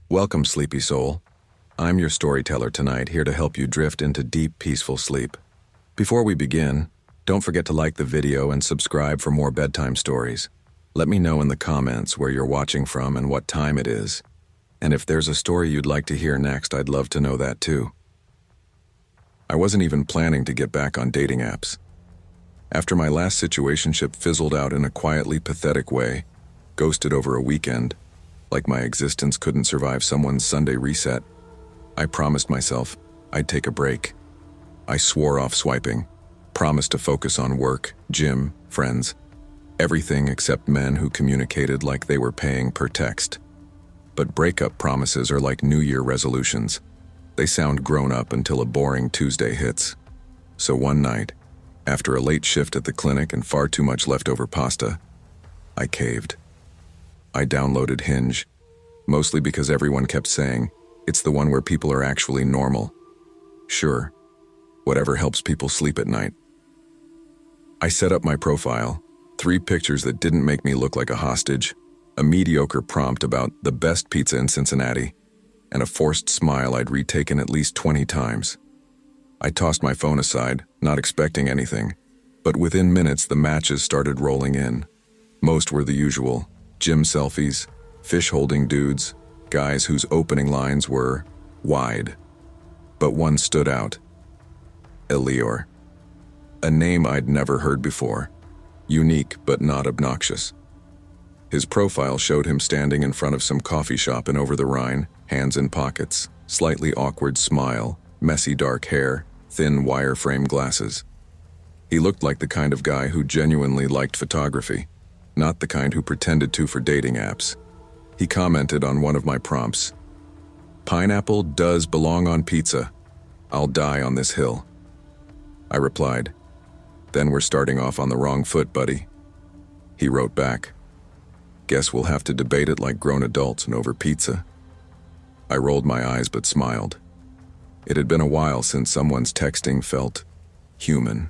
Welcome, sleepy soul. I'm your storyteller tonight, here to help you drift into deep, peaceful sleep. Before we begin, don't forget to like the video and subscribe for more bedtime stories. Let me know in the comments where you're watching from and what time it is. And if there's a story you'd like to hear next, I'd love to know that too. I wasn't even planning to get back on dating apps. After my last situationship fizzled out in a quietly pathetic way, ghosted over a weekend, like my existence couldn't survive someone's Sunday reset, I promised myself I'd take a break. I swore off swiping, promised to focus on work, gym, friends, everything except men who communicated like they were paying per text. But breakup promises are like New Year resolutions. They sound grown up until a boring Tuesday hits. So one night, after a late shift at the clinic and far too much leftover pasta, I caved. I downloaded Hinge, mostly because everyone kept saying, it's the one where people are actually normal. Sure, whatever helps people sleep at night. I set up my profile, 3 pictures that didn't make me look like a hostage, a mediocre prompt about the best pizza in Cincinnati, and a forced smile I'd retaken at least 20 times. I tossed my phone aside, not expecting anything, but within minutes the matches started rolling in. Most were the usual: gym selfies, fish-holding dudes, guys whose opening lines were wide. But one stood out. Elior. A name I'd never heard before. Unique but not obnoxious. His profile showed him standing in front of some coffee shop in Over the Rhine, hands in pockets, slightly awkward smile, messy dark hair, thin wireframe glasses. He looked like the kind of guy who genuinely liked photography, not the kind who pretended to for dating apps. He commented on one of my prompts. "Pineapple does belong on pizza. I'll die on this hill." I replied, "Then we're starting off on the wrong foot, buddy." He wrote back, "Guess we'll have to debate it like grown adults and over pizza." I rolled my eyes but smiled. It had been a while since someone's texting felt human.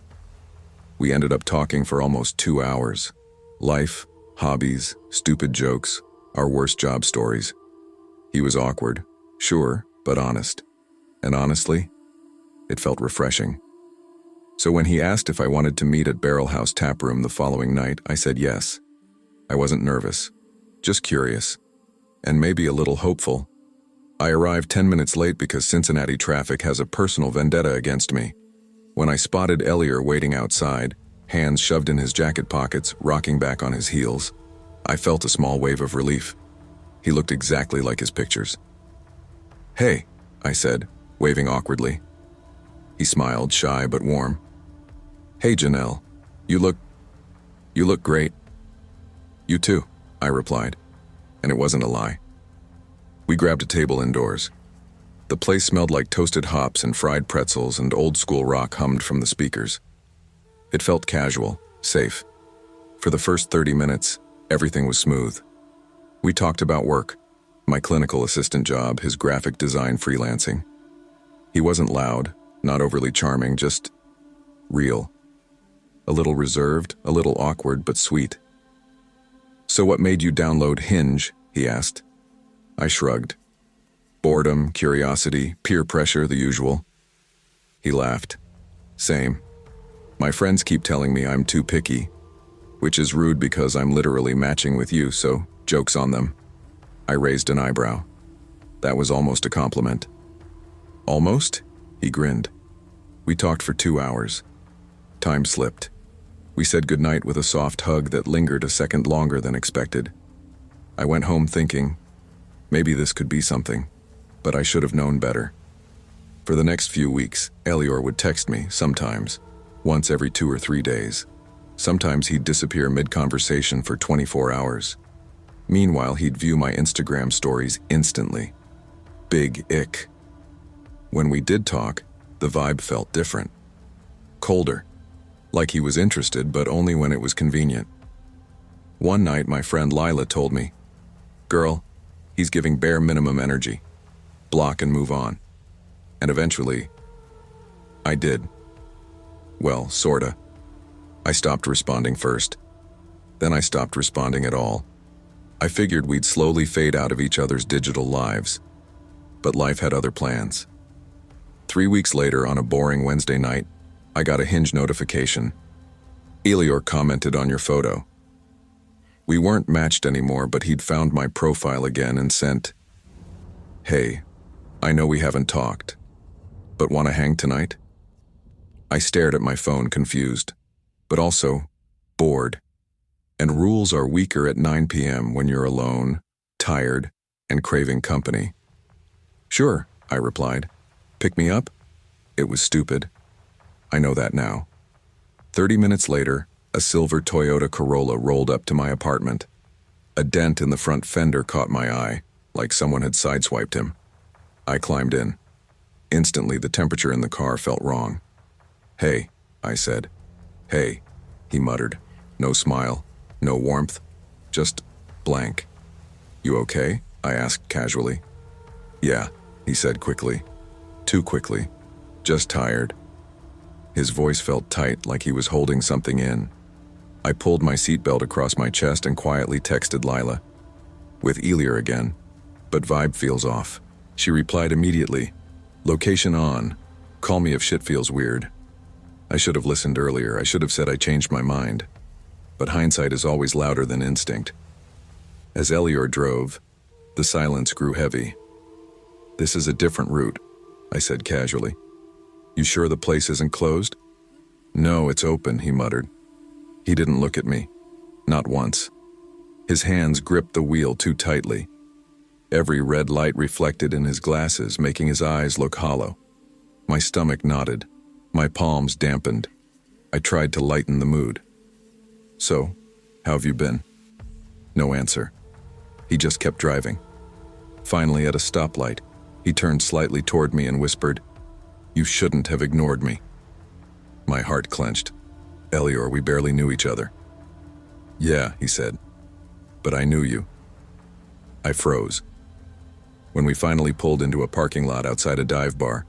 We ended up talking for almost 2 hours. Life, hobbies, stupid jokes, our worst job stories. He was awkward, sure, but honest. And honestly, it felt refreshing. So when he asked if I wanted to meet at Barrel House Tap Room the following night, I said yes. I wasn't nervous, just curious, and maybe a little hopeful. I arrived 10 minutes late because Cincinnati traffic has a personal vendetta against me. When I spotted Elior waiting outside, hands shoved in his jacket pockets, rocking back on his heels, I felt a small wave of relief. He looked exactly like his pictures. "Hey," I said, waving awkwardly. He smiled, shy but warm. "Hey, Janelle, you look great." "You too," I replied, and it wasn't a lie. We grabbed a table indoors. The place smelled like toasted hops and fried pretzels, and old-school rock hummed from the speakers. It felt casual, safe. For the first 30 minutes, everything was smooth. We talked about work, my clinical assistant job, his graphic design freelancing. He wasn't loud, not overly charming, just real. A little reserved, a little awkward, but sweet. "So what made you download Hinge?" he asked. I shrugged. Boredom, curiosity, peer pressure, the usual. He laughed. "Same. My friends keep telling me I'm too picky, which is rude because I'm literally matching with you, so joke's on them." I raised an eyebrow. That was almost a compliment. "Almost?" He grinned. We talked for 2 hours. Time slipped. We said goodnight with a soft hug that lingered a second longer than expected. I went home thinking, maybe this could be something, but I should have known better. For the next few weeks, Elior would text me, sometimes, once every 2 or 3 days. Sometimes he'd disappear mid-conversation for 24 hours. Meanwhile, he'd view my Instagram stories instantly. Big ick. When we did talk, the vibe felt different. Colder. Like he was interested, but only when it was convenient. One night, my friend Lila told me, "Girl, he's giving bare minimum energy. Block and move on." And eventually, I did. Well, sorta. I stopped responding first. Then I stopped responding at all. I figured we'd slowly fade out of each other's digital lives. But life had other plans. 3 weeks later, on a boring Wednesday night, I got a Hinge notification. Elior commented on your photo. We weren't matched anymore, but he'd found my profile again and sent, "Hey, I know we haven't talked, but wanna hang tonight?" I stared at my phone, confused, but also bored. And rules are weaker at 9 p.m. when you're alone, tired, and craving company. "Sure," I replied. "Pick me up?" It was stupid. I know that now. 30 minutes later, a silver Toyota Corolla rolled up to my apartment. A dent in the front fender caught my eye, like someone had sideswiped him. I climbed in. Instantly, the temperature in the car felt wrong. "Hey," I said. "Hey," he muttered. No smile, no warmth, just blank. "You okay?" I asked casually. "Yeah," he said quickly. Too quickly. "Just tired." His voice felt tight, like he was holding something in. I pulled my seatbelt across my chest and quietly texted Lila. "With Elior again, but vibe feels off." She replied immediately. "Location on. Call me if shit feels weird." I should have listened earlier. I should have said I changed my mind. But hindsight is always louder than instinct. As Elior drove, the silence grew heavy. "This is a different route," I said casually. "You sure the place isn't closed?" "No, it's open," he muttered. He didn't look at me. Not once. His hands gripped the wheel too tightly. Every red light reflected in his glasses, making his eyes look hollow. My stomach knotted. My palms dampened. I tried to lighten the mood. "So, how have you been?" No answer. He just kept driving. Finally, at a stoplight, he turned slightly toward me and whispered, "You shouldn't have ignored me." My heart clenched. "Elior, we barely knew each other." "Yeah," he said, "but I knew you." I froze. When we finally pulled into a parking lot outside a dive bar,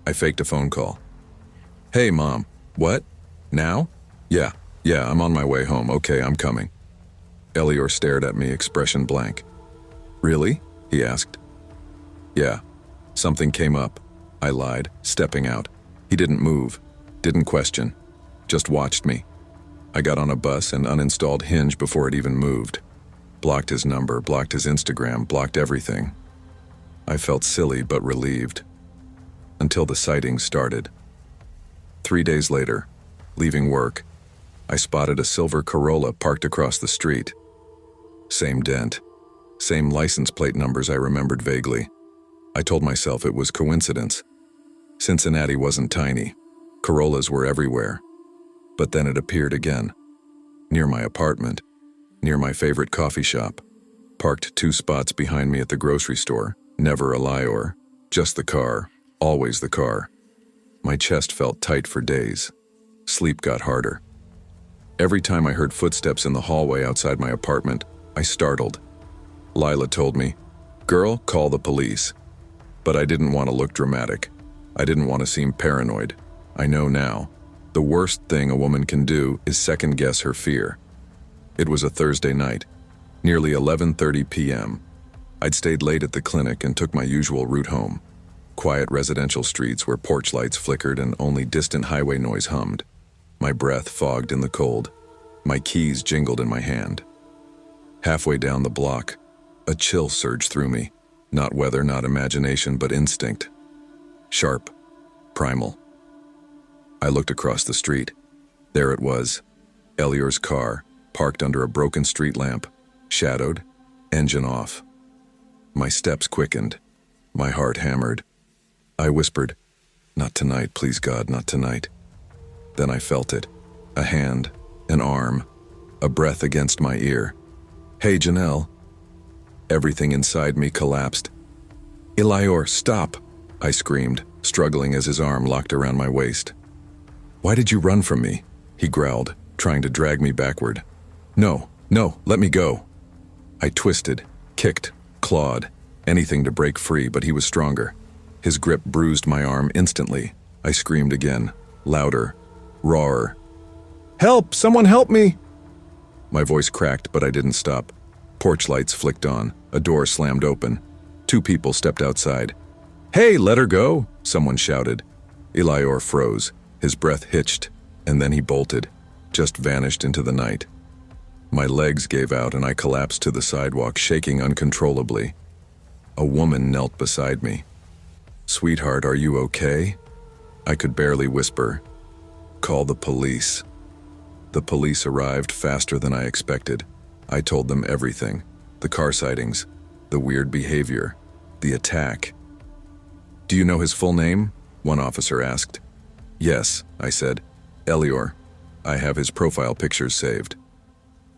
I faked a phone call. "Hey, Mom." "What? Now?" Yeah, I'm on my way home. Okay, I'm coming." Elior stared at me, expression blank. "Really?" he asked. "Yeah. Something came up," I lied, stepping out. He didn't move, didn't question, just watched me. I got on a bus and uninstalled Hinge before it even moved. Blocked his number, blocked his Instagram, blocked everything. I felt silly but relieved. Until the sightings started. 3 days later, leaving work, I spotted a silver Corolla parked across the street. Same dent, same license plate numbers I remembered vaguely. I told myself it was coincidence. Cincinnati wasn't tiny. Corollas were everywhere. But then it appeared again. Near my apartment, near my favorite coffee shop, parked 2 spots behind me at the grocery store. Never a Elior, just the car, always the car. My chest felt tight for days. Sleep got harder. Every time I heard footsteps in the hallway outside my apartment, I startled. Lila told me, "Girl, call the police." But I didn't want to look dramatic. I didn't want to seem paranoid. I know now. The worst thing a woman can do is second-guess her fear. It was a Thursday night, nearly 11:30 p.m. I'd stayed late at the clinic and took my usual route home. Quiet residential streets where porch lights flickered and only distant highway noise hummed. My breath fogged in the cold. My keys jingled in my hand. Halfway down the block, a chill surged through me. Not weather, not imagination, but instinct. Sharp, primal. I looked across the street. There it was, Elior's car, parked under a broken street lamp, shadowed, engine off. My steps quickened. My heart hammered. I whispered, "Not tonight, please God, not tonight." Then I felt it. A hand, an arm, a breath against my ear. "Hey, Janelle." Everything inside me collapsed. "Elior, stop!" I screamed, struggling as his arm locked around my waist. "Why did you run from me?" he growled, trying to drag me backward. No, let me go." I twisted, kicked, clawed, anything to break free, but he was stronger. His grip bruised my arm instantly. I screamed again, louder, rawer. "Help! Someone help me!" My voice cracked, but I didn't stop. Porch lights flicked on. A door slammed open. 2 people stepped outside. "Hey, let her go!" someone shouted. Elior froze. His breath hitched, and then he bolted, just vanished into the night. My legs gave out and I collapsed to the sidewalk, shaking uncontrollably. A woman knelt beside me. "Sweetheart, are you okay?" I could barely whisper. "Call the police." The police arrived faster than I expected. I told them everything. The car sightings, the weird behavior, the attack. "Do you know his full name?" one officer asked. "Yes," I said. "Elior. I have his profile pictures saved."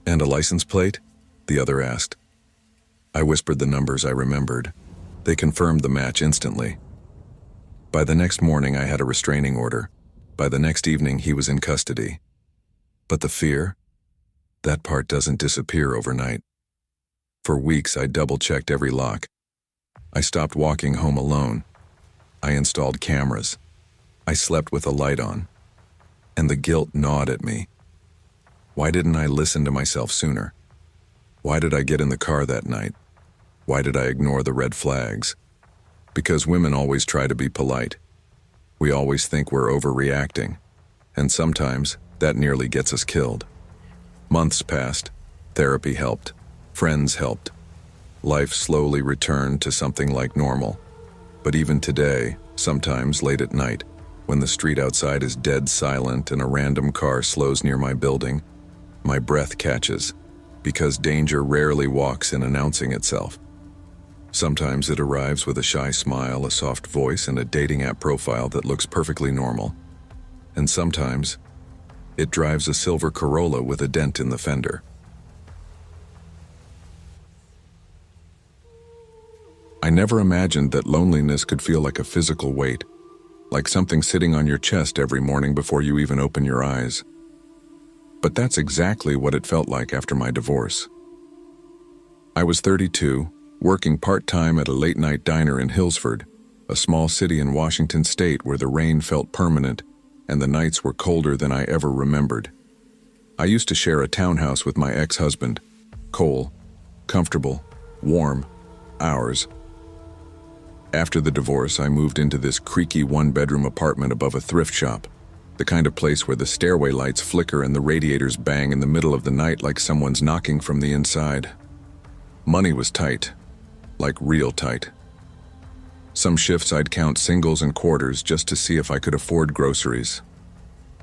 "And a license plate?" the other asked. I whispered the numbers I remembered. They confirmed the match instantly. By the next morning, I had a restraining order. By the next evening, he was in custody. But the fear? That part doesn't disappear overnight. For weeks, I double-checked every lock. I stopped walking home alone. I installed cameras. I slept with a light on. And the guilt gnawed at me. Why didn't I listen to myself sooner? Why did I get in the car that night? Why did I ignore the red flags? Because women always try to be polite. We always think we're overreacting. And sometimes, that nearly gets us killed. Months passed. Therapy helped. Friends helped. Life slowly returned to something like normal. But even today, sometimes late at night, when the street outside is dead silent and a random car slows near my building, my breath catches, because danger rarely walks in announcing itself. Sometimes it arrives with a shy smile, a soft voice, and a dating app profile that looks perfectly normal. And sometimes, it drives a silver Corolla with a dent in the fender. I never imagined that loneliness could feel like a physical weight, like something sitting on your chest every morning before you even open your eyes. But that's exactly what it felt like after my divorce. I was 32, working part-time at a late-night diner in Hillsford, a small city in Washington state where the rain felt permanent and the nights were colder than I ever remembered. I used to share a townhouse with my ex-husband, Cole. Comfortable, warm, ours. After the divorce, I moved into this creaky one-bedroom apartment above a thrift shop, the kind of place where the stairway lights flicker and the radiators bang in the middle of the night like someone's knocking from the inside. Money was tight, like real tight. Some shifts I'd count singles and quarters just to see if I could afford groceries.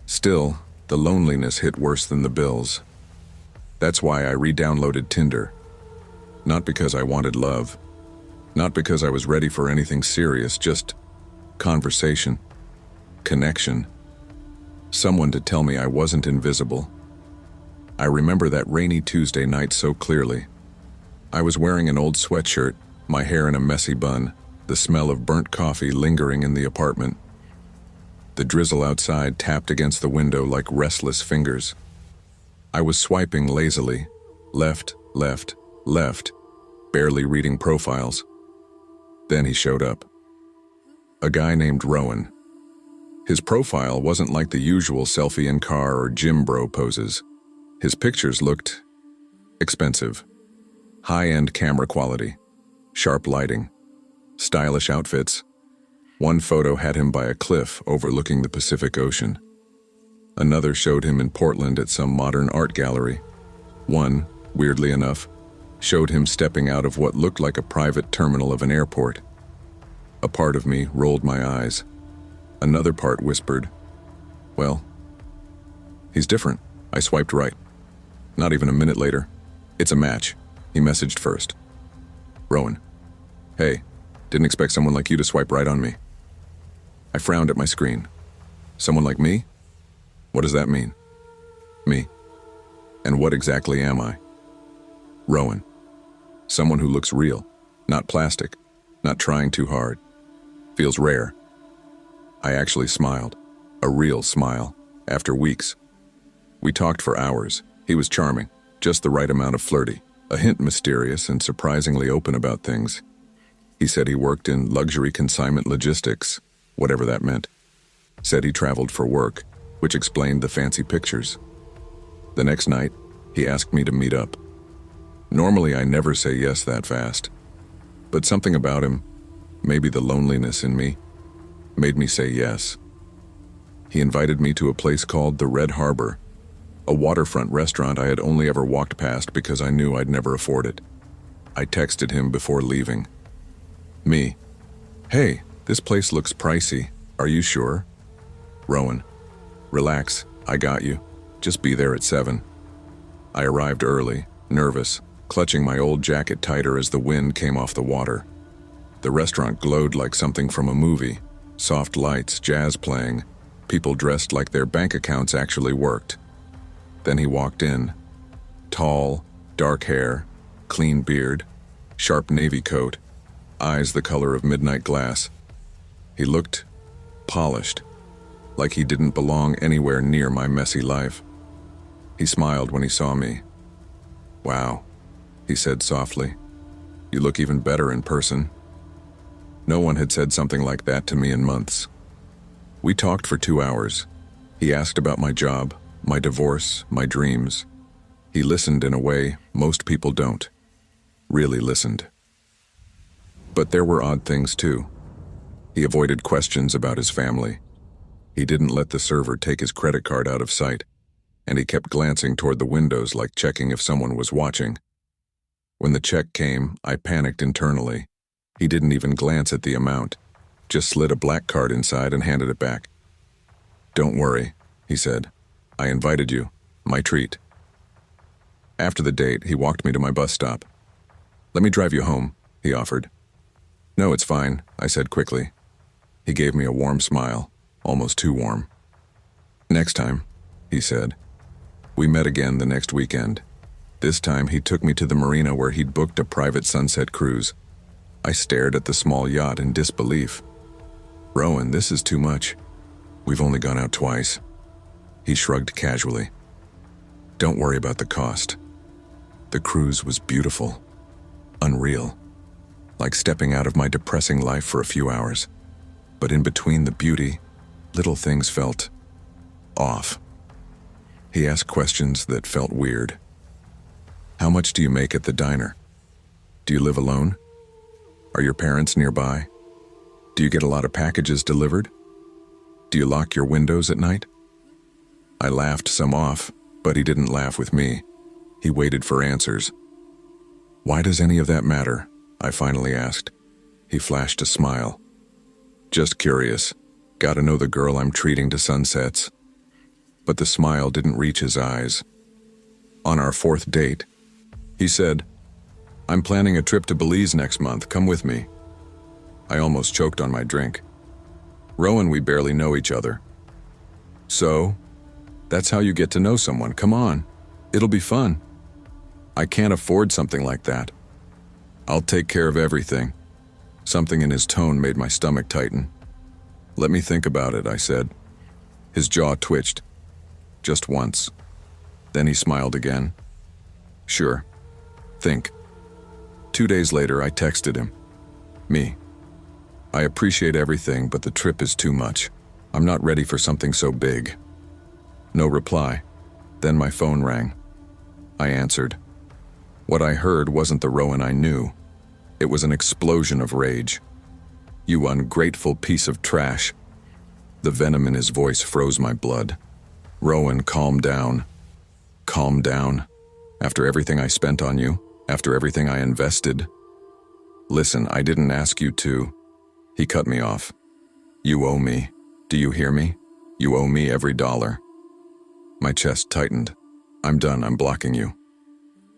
Still, the loneliness hit worse than the bills. That's why I re-downloaded Tinder. Not because I wanted love. Not because I was ready for anything serious, just conversation, connection. Someone to tell me I wasn't invisible. I remember that rainy Tuesday night so clearly. I was wearing an old sweatshirt, my hair in a messy bun, the smell of burnt coffee lingering in the apartment. The drizzle outside tapped against the window like restless fingers. I was swiping lazily, left, left, left, barely reading profiles. Then he showed up. A guy named Rowan. His profile wasn't like the usual selfie in car or gym bro poses. His pictures looked expensive. High-end camera quality, sharp lighting, stylish outfits. One photo had him by a cliff overlooking the Pacific Ocean. Another showed him in Portland at some modern art gallery. One, weirdly enough, showed him stepping out of what looked like a private terminal of an airport. A part of me rolled my eyes. Another part whispered, "Well, he's different." I swiped right. Not even a minute later, "It's a match," he messaged first. "Rowan. Hey, didn't expect someone like you to swipe right on me." I frowned at my screen. Someone like me? What does that mean? Me. And what exactly am I? Rowan. Someone who looks real, not plastic, not trying too hard. Feels rare. I actually smiled, a real smile, after weeks. We talked for hours. He was charming, just the right amount of flirty, a hint mysterious and surprisingly open about things. He said he worked in luxury consignment logistics, whatever that meant. Said he traveled for work, which explained the fancy pictures. The next night, he asked me to meet up. Normally, I never say yes that fast. But something about him, maybe the loneliness in me, made me say yes. He invited me to a place called the Red Harbor, a waterfront restaurant I had only ever walked past because I knew I'd never afford it. I texted him before leaving. Me. Hey, this place looks pricey. Are you sure? Rowan. Relax, I got you. Just be there at 7. I arrived early, nervous, clutching my old jacket tighter as the wind came off the water. The restaurant glowed like something from a movie. Soft lights, jazz playing, people dressed like their bank accounts actually worked. Then he walked in. Tall, dark hair, clean beard, sharp navy coat, eyes the color of midnight glass. He looked polished, like he didn't belong anywhere near my messy life. He smiled when he saw me. Wow, he said softly. You look even better in person. No one had said something like that to me in months. We talked for 2 hours. He asked about my job, my divorce, my dreams. He listened in a way most people don't. Really listened. But there were odd things too. He avoided questions about his family. He didn't let the server take his credit card out of sight, and he kept glancing toward the windows like checking if someone was watching. When the check came, I panicked internally. He didn't even glance at the amount, just slid a black card inside and handed it back. Don't worry, he said. I invited you. My treat. After the date, he walked me to my bus stop. Let me drive you home, he offered. No, it's fine, I said quickly. He gave me a warm smile, almost too warm. Next time, he said. We met again the next weekend. This time he took me to the marina where he'd booked a private sunset cruise. I stared at the small yacht in disbelief. Rowan, this is too much. We've only gone out twice. He shrugged casually. Don't worry about the cost. The cruise was beautiful, unreal, like stepping out of my depressing life for a few hours. But in between the beauty, little things felt off. He asked questions that felt weird. How much do you make at the diner? Do you live alone? Are your parents nearby? Do you get a lot of packages delivered? Do you lock your windows at night? I laughed some off, but he didn't laugh with me. He waited for answers. Why does any of that matter? I finally asked. He flashed a smile. Just curious. Gotta know the girl I'm treating to sunsets. But the smile didn't reach his eyes. On our 4th date, he said, I'm planning a trip to Belize next month. Come with me. I almost choked on my drink. Rowan, we barely know each other. So, that's how you get to know someone. Come on. It'll be fun. I can't afford something like that. I'll take care of everything. Something in his tone made my stomach tighten. Let me think about it, I said. His jaw twitched. Just once. Then he smiled again. Sure. Think. 2 days later, I texted him. Me. I appreciate everything, but the trip is too much. I'm not ready for something so big. No reply. Then my phone rang. I answered. What I heard wasn't the Rowan I knew. It was an explosion of rage. You ungrateful piece of trash. The venom in his voice froze my blood. Rowan, calm down. Calm down. After everything I spent on you, after everything I invested. Listen, I didn't ask you to. He cut me off. You owe me. Do you hear me? You owe me every dollar. My chest tightened. I'm done, I'm blocking you.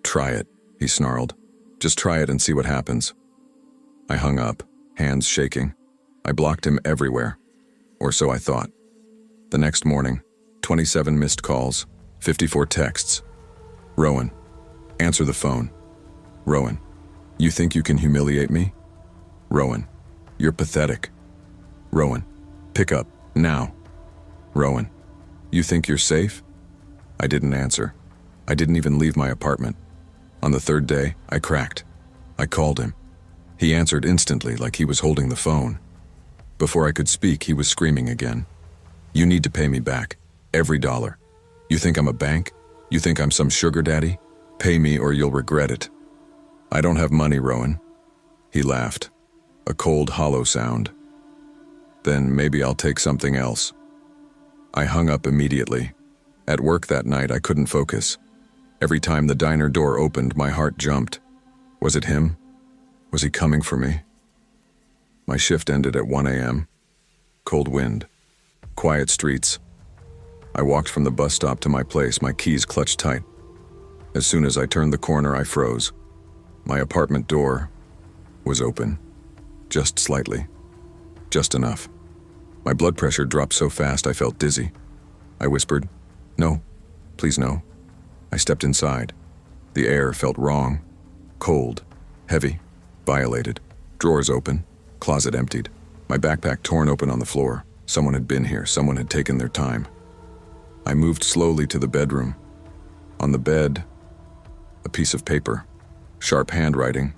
Try it, he snarled. Just try it and see what happens. I hung up, hands shaking. I blocked him everywhere. Or so I thought. The next morning, 27 missed calls, 54 texts. Rowan, answer the phone. Rowan, you think you can humiliate me? Rowan, you're pathetic. Rowan, pick up, now. Rowan, you think you're safe? I didn't answer. I didn't even leave my apartment. On the 3rd day, I cracked. I called him. He answered instantly like he was holding the phone. Before I could speak, he was screaming again. You need to pay me back. Every dollar. You think I'm a bank? You think I'm some sugar daddy? Pay me or you'll regret it. I don't have money, Rowan. He laughed, a cold, hollow sound. Then maybe I'll take something else. I hung up immediately. At work that night, I couldn't focus. Every time the diner door opened, my heart jumped. Was it him? Was he coming for me? My shift ended at 1 a.m. Cold wind. Quiet streets. I walked from the bus stop to my place, my keys clutched tight. As soon as I turned the corner, I froze. My apartment door was open. Just slightly. Just enough. My blood pressure dropped so fast I felt dizzy. I whispered, "No, please no." I stepped inside. The air felt wrong. Cold. Heavy. Violated. Drawers open. Closet emptied. My backpack torn open on the floor. Someone had been here. Someone had taken their time. I moved slowly to the bedroom. On the bed, a piece of paper. Sharp handwriting.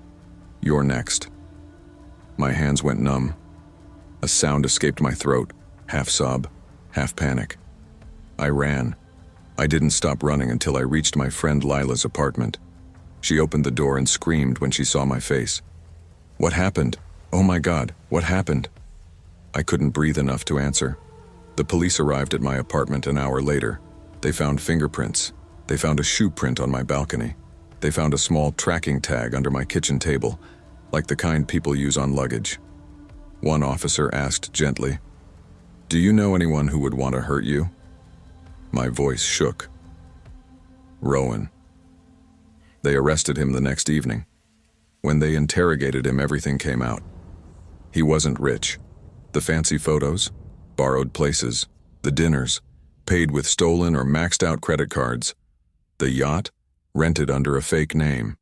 "You're next." My hands went numb. A sound escaped my throat, half sob, half panic. I ran. I didn't stop running until I reached my friend Lila's apartment. She opened the door and screamed when she saw my face. "What happened? Oh my God, what happened?" I couldn't breathe enough to answer. The police arrived at my apartment an hour later. They found fingerprints. They found a shoe print on my balcony. They found a small tracking tag under my kitchen table, like the kind people use on luggage. One officer asked gently, "Do you know anyone who would want to hurt you?" My voice shook. Rowan. They arrested him the next evening. When they interrogated him, everything came out. He wasn't rich. The fancy photos, borrowed places, the dinners, paid with stolen or maxed out credit cards. The yacht, rented under a fake name.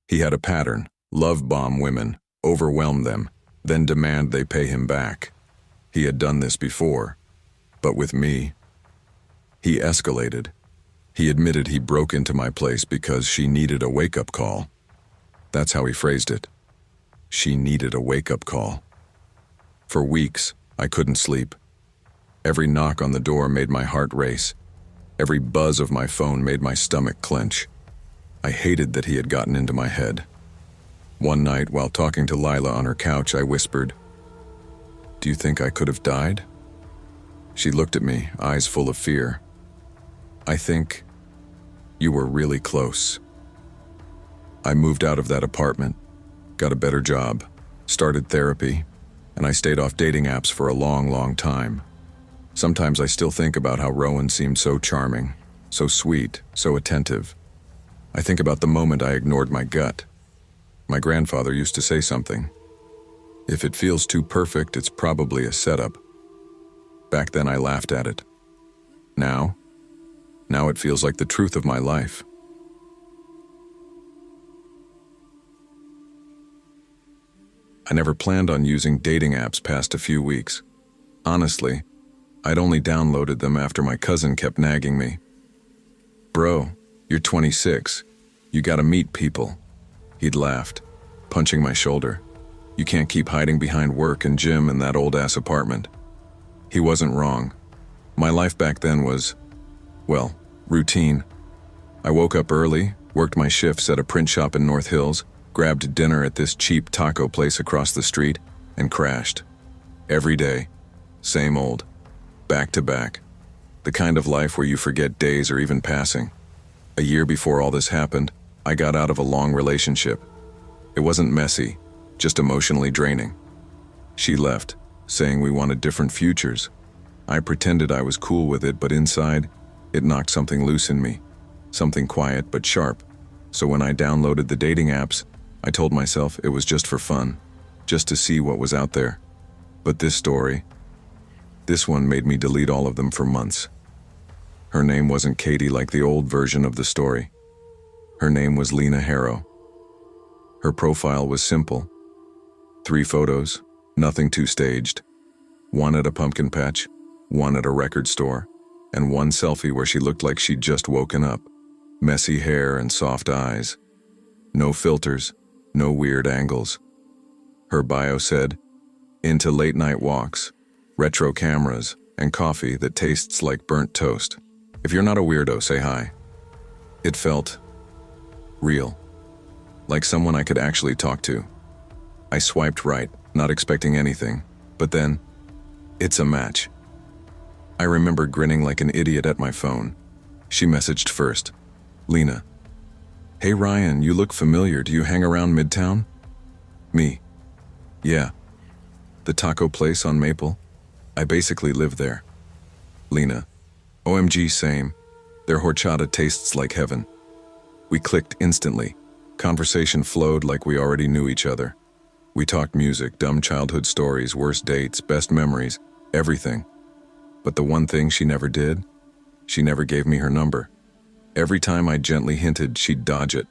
He had a pattern: love bomb women, overwhelm them, then demand they pay him back. He had done this before, but with me. He escalated. He admitted he broke into my place because she needed a wake-up call. That's how he phrased it. She needed a wake-up call. For weeks, I couldn't sleep. Every knock on the door made my heart race. Every buzz of my phone made my stomach clench. I hated that he had gotten into my head. One night, while talking to Lila on her couch, I whispered, "Do you think I could have died?" She looked at me, eyes full of fear. "I think you were really close." I moved out of that apartment, got a better job, started therapy, and I stayed off dating apps for a long, long time. Sometimes I still think about how Rowan seemed so charming, so sweet, so attentive. I think about the moment I ignored my gut. My grandfather used to say something. If it feels too perfect, it's probably a setup. Back then I laughed at it. Now it feels like the truth of my life. I never planned on using dating apps past a few weeks. Honestly, I'd only downloaded them after my cousin kept nagging me. "Bro, you're 26. You gotta meet people." He'd laughed, punching my shoulder. "You can't keep hiding behind work and gym in that old-ass apartment." He wasn't wrong. My life back then was, well, routine. I woke up early, worked my shifts at a print shop in North Hills, grabbed dinner at this cheap taco place across the street, and crashed. Every day, same old, back to back. The kind of life where you forget days or even passing. A year before all this happened, I got out of a long relationship. It wasn't messy, just emotionally draining. She left, saying we wanted different futures. I pretended I was cool with it, but inside, it knocked something loose in me. Something quiet but sharp. So when I downloaded the dating apps, I told myself it was just for fun, just to see what was out there. But this one made me delete all of them for months. Her name wasn't Katie like the old version of the story. Her name was Lena Harrow. Her profile was simple. 3 photos, nothing too staged. One at a pumpkin patch, one at a record store, and one selfie where she looked like she'd just woken up. Messy hair and soft eyes. No filters, no weird angles. Her bio said, "Into late night walks, retro cameras, and coffee that tastes like burnt toast. If you're not a weirdo, say hi." It felt real. like someone I could actually talk to. I swiped right, not expecting anything, but then, it's a match. I remember grinning like an idiot at my phone. She messaged first. Lena. Hey Ryan, you look familiar. Do you hang around Midtown? Me. Yeah. The taco place on Maple? I basically live there. Lena. OMG, same. Their horchata tastes like heaven. We clicked instantly. Conversation flowed like we already knew each other. We talked music, dumb childhood stories, worst dates, best memories, everything. But the one thing she never did? She never gave me her number. Every time I gently hinted, she'd dodge it.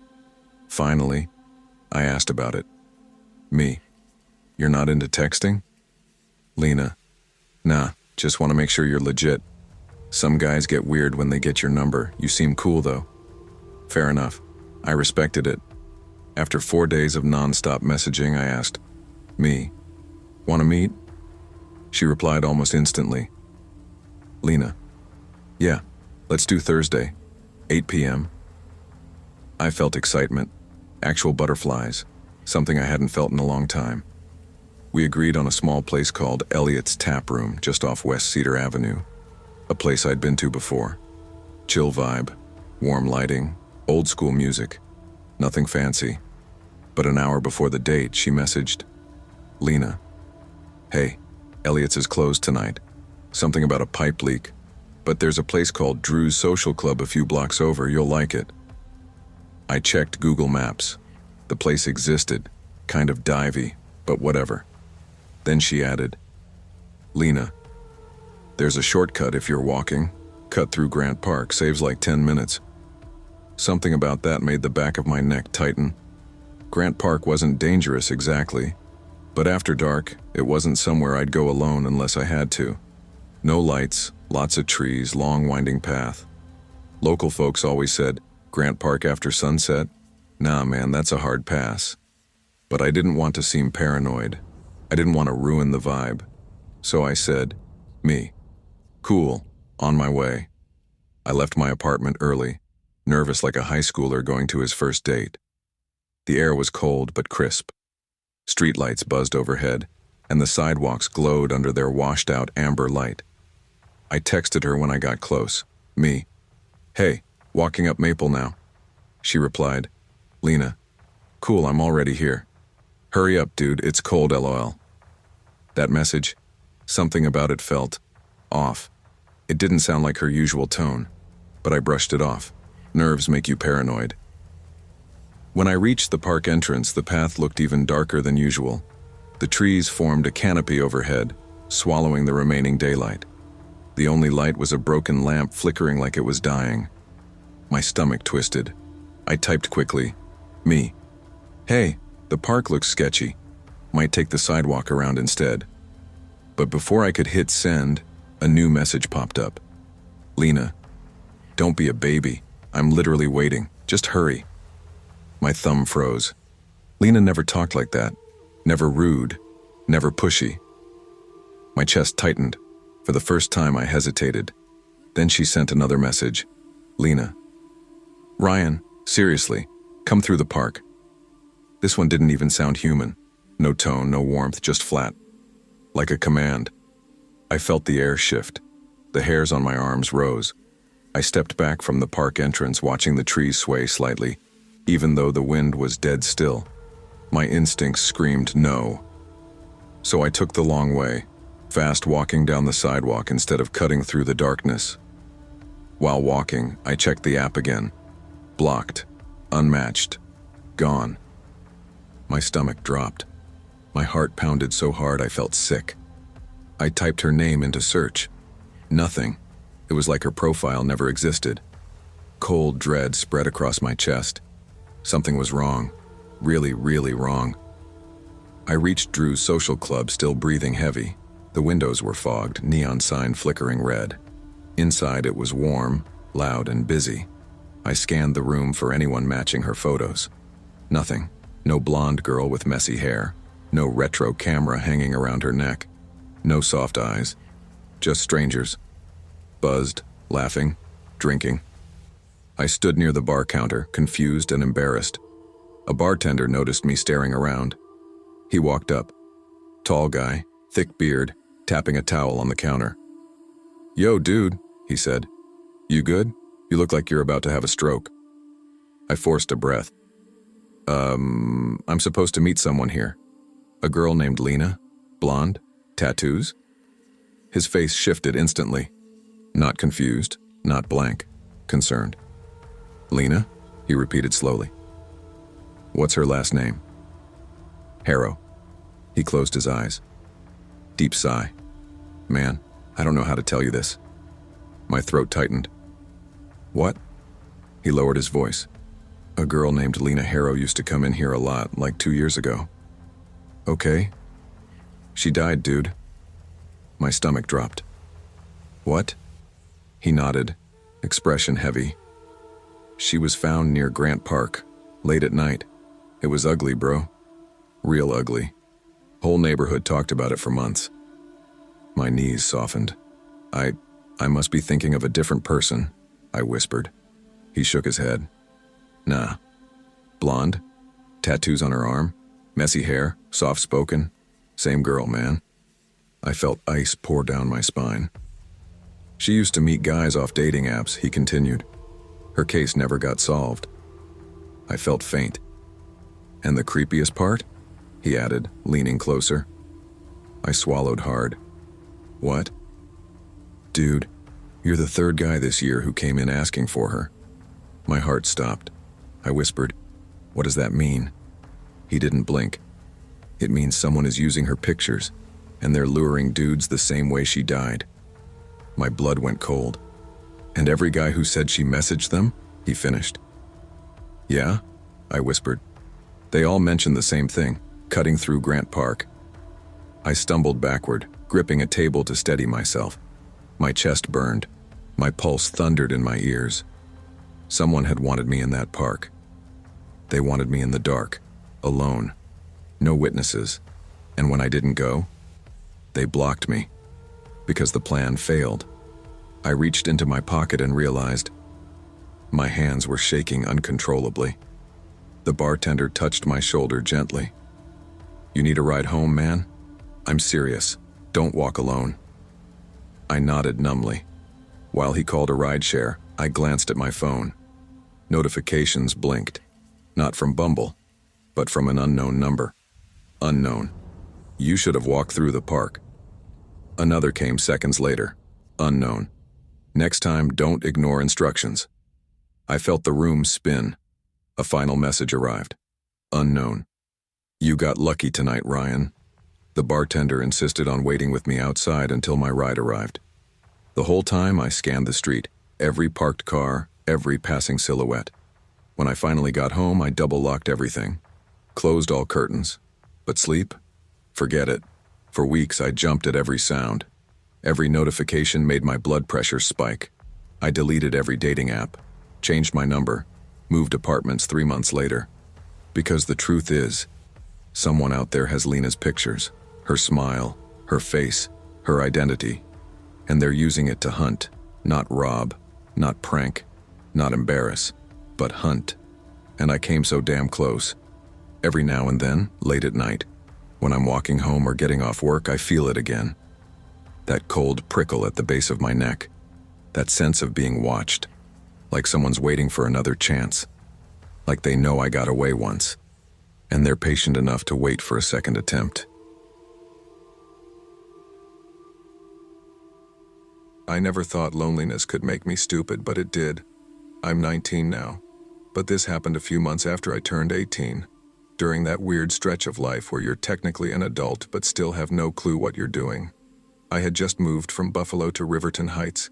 Finally, I asked about it. Me. You're not into texting? Lena. Nah, just want to make sure you're legit. Some guys get weird when they get your number. You seem cool though. Fair enough. I respected it. After 4 days of non-stop messaging, I asked, Me. Want to meet? She replied almost instantly. Lena. Yeah, let's do Thursday, 8 p.m. I felt excitement, actual butterflies, something I hadn't felt in a long time. We agreed on a small place called Elliot's Tap Room just off West Cedar Avenue, a place I'd been to before. Chill vibe, warm lighting, old school music, nothing fancy. But an hour before the date, she messaged, Lena. Hey, Elliot's is closed tonight. Something about a pipe leak. But there's a place called Drew's Social Club a few blocks over. You'll like it. I checked Google Maps. The place existed. Kind of divey, but whatever. Then she added, Lena. There's a shortcut if you're walking. Cut through Grant Park. Saves like 10 minutes. Something about that made the back of my neck tighten. Grant Park wasn't dangerous exactly. But after dark, it wasn't somewhere I'd go alone unless I had to. No lights, lots of trees, long winding path. Local folks always said, Grant Park after sunset? Nah man, that's a hard pass. But I didn't want to seem paranoid. I didn't want to ruin the vibe. So I said, Me. Cool, on my way. I left my apartment early, nervous like a high schooler going to his first date. The air was cold but crisp. Streetlights buzzed overhead, and the sidewalks glowed under their washed-out amber light. I texted her when I got close. Me. Hey, walking up Maple now. She replied, Lena. Cool, I'm already here. Hurry up, dude, it's cold, LOL. That message, something about it felt off. It didn't sound like her usual tone, but I brushed it off. Nerves make you paranoid. When I reached the park entrance, the path looked even darker than usual. The trees formed a canopy overhead, swallowing the remaining daylight. The only light was a broken lamp flickering like it was dying. My stomach twisted. I typed quickly, Me. Hey, the park looks sketchy. Might take the sidewalk around instead. But before I could hit send, a new message popped up. Lena. Don't be a baby. I'm literally waiting. Just hurry. My thumb froze. Lena never talked like that. Never rude. Never pushy. My chest tightened. For the first time, I hesitated. Then she sent another message. Lena. Ryan, seriously, come through the park. This one didn't even sound human. No tone, no warmth, just flat. Like a command. I felt the air shift. The hairs on my arms rose. I stepped back from the park entrance, watching the trees sway slightly, even though the wind was dead still. My instincts screamed no. So I took the long way, fast walking down the sidewalk instead of cutting through the darkness. While walking, I checked the app again. Blocked. Unmatched. Gone. My stomach dropped. My heart pounded so hard I felt sick. I typed her name into search. Nothing. It was like her profile never existed. Cold dread spread across my chest. Something was wrong. Really, really wrong. I reached Drew's Social Club, still breathing heavy. The windows were fogged, neon sign flickering red. Inside it was warm, loud, and busy. I scanned the room for anyone matching her photos. Nothing. No blonde girl with messy hair. No retro camera hanging around her neck. No soft eyes. Just strangers. Buzzed, laughing, drinking. I stood near the bar counter, confused and embarrassed. A bartender noticed me staring around. He walked up. Tall guy, thick beard, tapping a towel on the counter. "Yo, dude," he said. "You good? You look like you're about to have a stroke." I forced a breath. I'm supposed to meet someone here. A girl named Lena, blonde, tattoos." His face shifted instantly. Not confused, not blank, concerned. "Lena?" he repeated slowly. "What's her last name?" "Harrow." He closed his eyes. Deep sigh. "Man, I don't know how to tell you this." My throat tightened. "What?" He lowered his voice. "A girl named Lena Harrow used to come in here a lot, like 2 years ago." "Okay." "She died, dude." My stomach dropped. "What?" He nodded, expression heavy. "She was found near Grant Park, late at night. It was ugly, bro. Real ugly. Whole neighborhood talked about it for months." My knees softened. I must be thinking of a different person," I whispered. He shook his head. "Nah. Blonde, tattoos on her arm, messy hair, soft-spoken. Same girl, man." I felt ice pour down my spine. "She used to meet guys off dating apps," he continued. "Her case never got solved." I felt faint. "And the creepiest part?" he added, leaning closer. I swallowed hard. "What?" "Dude, you're the third guy this year who came in asking for her." My heart stopped. I whispered, "What does that mean?" He didn't blink. "It means someone is using her pictures, and they're luring dudes the same way she died." My blood went cold. "And every guy who said she messaged them?" he finished. "Yeah?" I whispered. "They all mentioned the same thing, cutting through Grant Park." I stumbled backward, gripping a table to steady myself. My chest burned. My pulse thundered in my ears. Someone had wanted me in that park. They wanted me in the dark, alone, no witnesses. And when I didn't go, they blocked me, because the plan failed. I reached into my pocket and realized my hands were shaking uncontrollably. The bartender touched my shoulder gently. "You need a ride home, man? I'm serious. Don't walk alone." I nodded numbly. While he called a rideshare, I glanced at my phone. Notifications blinked. Not from Bumble, but from an unknown number. Unknown. "You should have walked through the park." Another came seconds later. Unknown. "Next time, don't ignore instructions." I felt the room spin. A final message arrived. Unknown. "You got lucky tonight, Ryan." The bartender insisted on waiting with me outside until my ride arrived. The whole time I scanned the street, every parked car, every passing silhouette. When I finally got home, I double-locked everything. Closed all curtains. But sleep? Forget it. For weeks, I jumped at every sound. Every notification made my blood pressure spike. I deleted every dating app, changed my number, moved apartments 3 months later. Because the truth is, someone out there has Lena's pictures, her smile, her face, her identity, and they're using it to hunt, not rob, not prank, not embarrass, but hunt. And I came so damn close. Every now and then, late at night, when I'm walking home or getting off work, I feel it again. That cold prickle at the base of my neck. That sense of being watched. Like someone's waiting for another chance. Like they know I got away once. And they're patient enough to wait for a second attempt. I never thought loneliness could make me stupid, but it did. I'm 19 now. But this happened a few months after I turned 18. During that weird stretch of life where you're technically an adult but still have no clue what you're doing. I had just moved from Buffalo to Riverton Heights,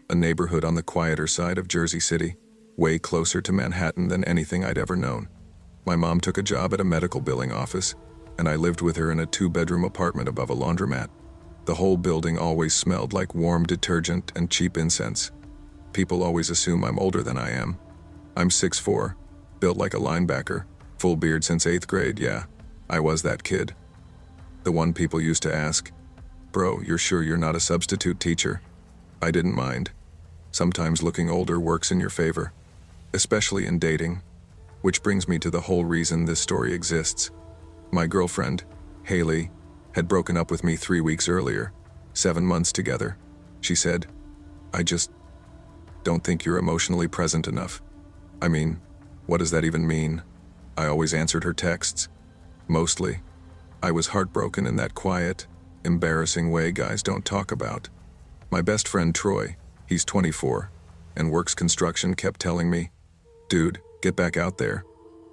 a neighborhood on the quieter side of Jersey City, way closer to Manhattan than anything I'd ever known. My mom took a job at a medical billing office, and I lived with her in a 2-bedroom apartment above a laundromat. The whole building always smelled like warm detergent and cheap incense. People always assume I'm older than I am. I'm 6'4", built like a linebacker, full beard since 8th grade, yeah. I was that kid. The one people used to ask, "Bro, you're sure you're not a substitute teacher?" I didn't mind. Sometimes looking older works in your favor, especially in dating. Which brings me to the whole reason this story exists. My girlfriend, Haley, had broken up with me 3 weeks earlier, 7 months together. She said, "I just don't think you're emotionally present enough." I mean, what does that even mean? I always answered her texts. Mostly. I was heartbroken in that quiet, embarrassing way guys don't talk about. My best friend Troy, he's 24, and works construction, kept telling me, "Dude, get back out there.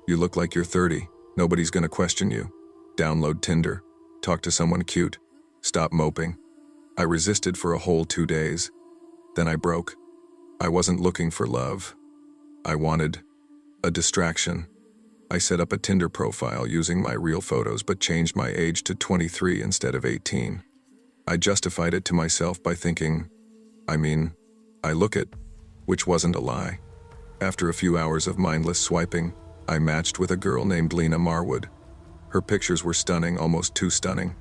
You look like you're 30. Nobody's gonna question you. Download Tinder. Talk to someone cute. Stop moping." I resisted for a whole 2 days. Then I broke. I wasn't looking for love. I wanted a distraction. I set up a Tinder profile using my real photos but changed my age to 23 instead of 18. I justified it to myself by thinking, I look it, which wasn't a lie. After a few hours of mindless swiping, I matched with a girl named Lena Marwood. Her pictures were stunning, almost too stunning.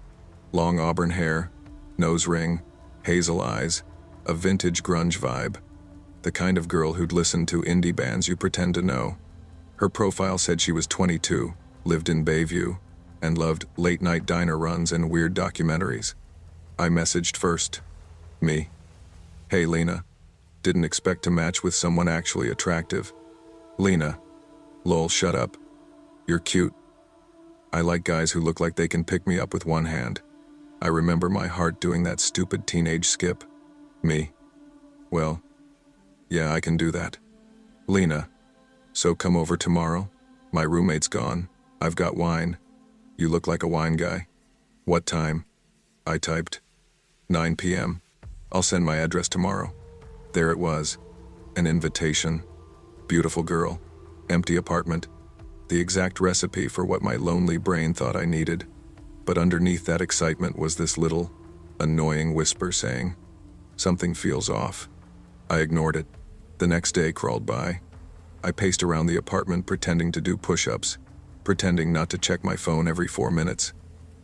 Long auburn hair, nose ring, hazel eyes, a vintage grunge vibe. The kind of girl who'd listen to indie bands you pretend to know. Her profile said she was 22, lived in Bayview, and loved late-night diner runs and weird documentaries. I messaged first. Me. "Hey Lena. Didn't expect to match with someone actually attractive." Lena. "Lol, shut up. You're cute. I like guys who look like they can pick me up with one hand." I remember my heart doing that stupid teenage skip. Me. "Well, yeah, I can do that." Lena. "So come over tomorrow? My roommate's gone. I've got wine. You look like a wine guy." "What time?" I typed. 9 p.m. "I'll send my address tomorrow." There it was. An invitation. Beautiful girl. Empty apartment. The exact recipe for what my lonely brain thought I needed. But underneath that excitement was this little, annoying whisper saying, "Something feels off." I ignored it. The next day crawled by. I paced around the apartment pretending to do push-ups, pretending not to check my phone every 4 minutes.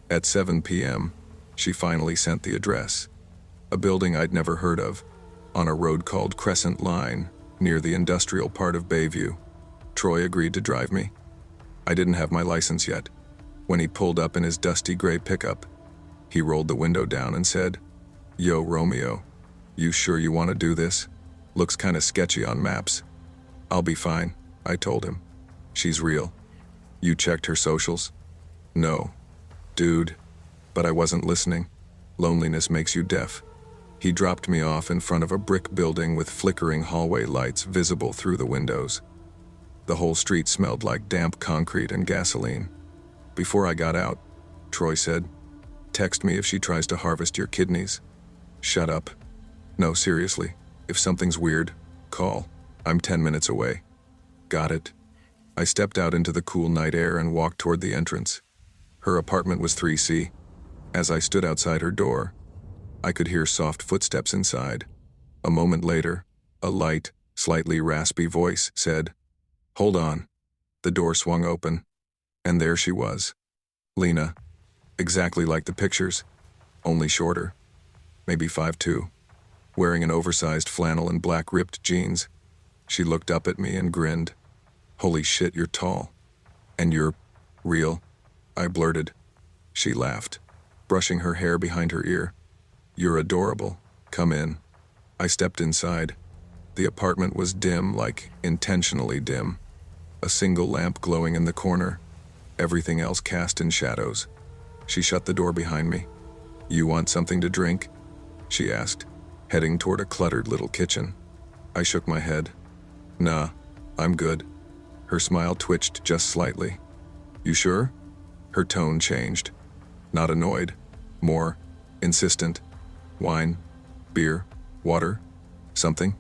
At 7 p.m., she finally sent the address. A building I'd never heard of, on a road called Crescent Line, near the industrial part of Bayview. Troy agreed to drive me. I didn't have my license yet. When he pulled up in his dusty gray pickup, he rolled the window down and said, "Yo, Romeo, you sure you want to do this? Looks kinda sketchy on maps." "I'll be fine," I told him. "She's real." "You checked her socials?" "No." "Dude." But I wasn't listening. Loneliness makes you deaf. He dropped me off in front of a brick building with flickering hallway lights visible through the windows. The whole street smelled like damp concrete and gasoline. Before I got out, Troy said, "Text me if she tries to harvest your kidneys." Shut up. No, seriously, if something's weird, call. I'm 10 minutes away. Got it. I stepped out into the cool night air and walked toward the entrance. Her apartment was 3C. As I stood outside her door, I could hear soft footsteps inside. A moment later, a light, slightly raspy voice said, "Hold on." The door swung open, and there she was. Lena. Exactly like the pictures, only shorter. Maybe 5'2", wearing an oversized flannel and black ripped jeans. She looked up at me and grinned. "Holy shit, you're tall. And you're real," I blurted. She laughed, brushing her hair behind her ear. "You're adorable. Come in." I stepped inside. The apartment was dim, like intentionally dim. A single lamp glowing in the corner, everything else cast in shadows. She shut the door behind me. "You want something to drink?" she asked, heading toward a cluttered little kitchen. I shook my head. "Nah, I'm good." Her smile twitched just slightly. "You sure?" Her tone changed. Not annoyed, more insistent. "Wine? Beer? Water? Something?"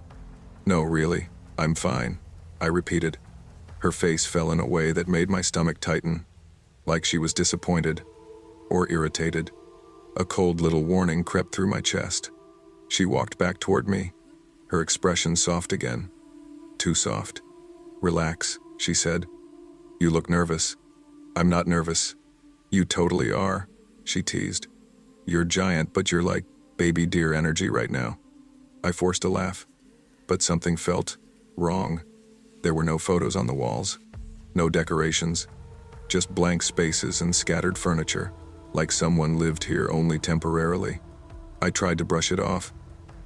"No, really, I'm fine," I repeated. Her face fell in a way that made my stomach tighten, like she was disappointed or irritated. A cold little warning crept through my chest. She walked back toward me, her expression soft again. Too soft. "Relax," she said. "You look nervous." "I'm not nervous." "You totally are," she teased. "You're giant, but you're like baby deer energy right now." I forced a laugh, but something felt wrong. There were no photos on the walls. No decorations, just blank spaces and scattered furniture, like someone lived here only temporarily. I tried to brush it off,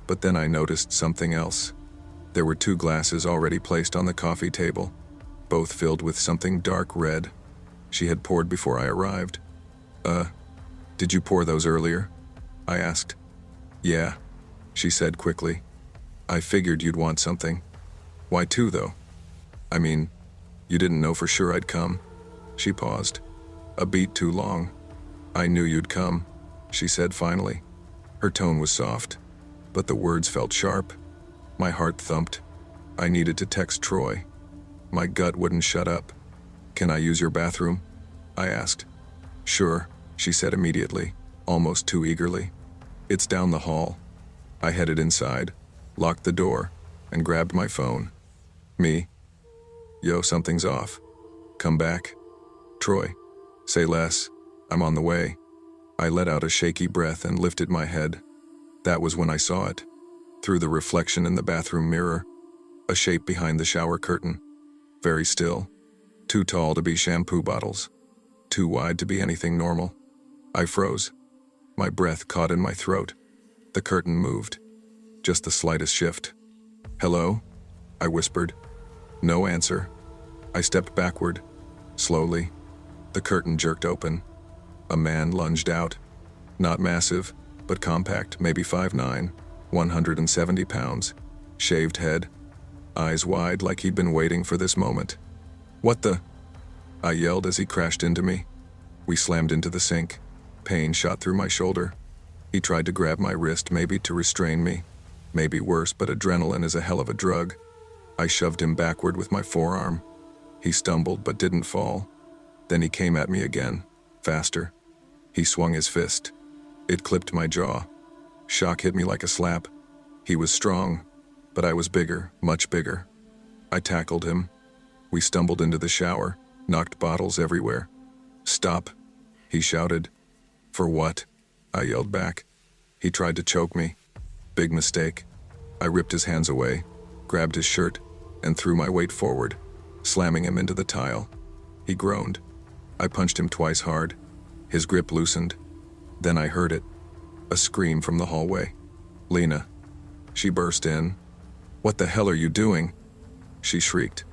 but then I noticed something else. There were 2 glasses already placed on the coffee table, both filled with something dark red. She had poured before I arrived. Did you pour those earlier?" I asked. "Yeah," she said quickly. "I figured you'd want something." "Why 2, though?" "I mean, you didn't know for sure I'd come." She paused. A beat too long. "I knew you'd come," she said finally. Her tone was soft, but the words felt sharp. My heart thumped. I needed to text Troy. My gut wouldn't shut up. "Can I use your bathroom?" I asked. "Sure," she said immediately, almost too eagerly. "It's down the hall." I headed inside, locked the door, and grabbed my phone. "Me? Yo, something's off. Come back." "Troy, say less. I'm on the way." I let out a shaky breath and lifted my head. That was when I saw it. Through the reflection in the bathroom mirror, a shape behind the shower curtain. Very still. Too tall to be shampoo bottles. Too wide to be anything normal. I froze. My breath caught in my throat. The curtain moved. Just the slightest shift. "Hello?" I whispered. No answer. I stepped backward. Slowly. The curtain jerked open. A man lunged out. Not massive, but compact, maybe 5'9", 170 pounds. Shaved head. Eyes wide like he'd been waiting for this moment. "What the?" I yelled as he crashed into me. We slammed into the sink. Pain shot through my shoulder. He tried to grab my wrist, maybe to restrain me. Maybe worse, but adrenaline is a hell of a drug. I shoved him backward with my forearm. He stumbled but didn't fall. Then he came at me again, faster. He swung his fist. It clipped my jaw. Shock hit me like a slap. He was strong, but I was bigger, much bigger. I tackled him. We stumbled into the shower, knocked bottles everywhere. "Stop," he shouted. "For what?" I yelled back. He tried to choke me. Big mistake. I ripped his hands away, grabbed his shirt, and threw my weight forward, slamming him into the tile. He groaned. I punched him twice hard. His grip loosened. Then I heard it. A scream from the hallway. "Lena." She burst in. "What the hell are you doing?" She shrieked.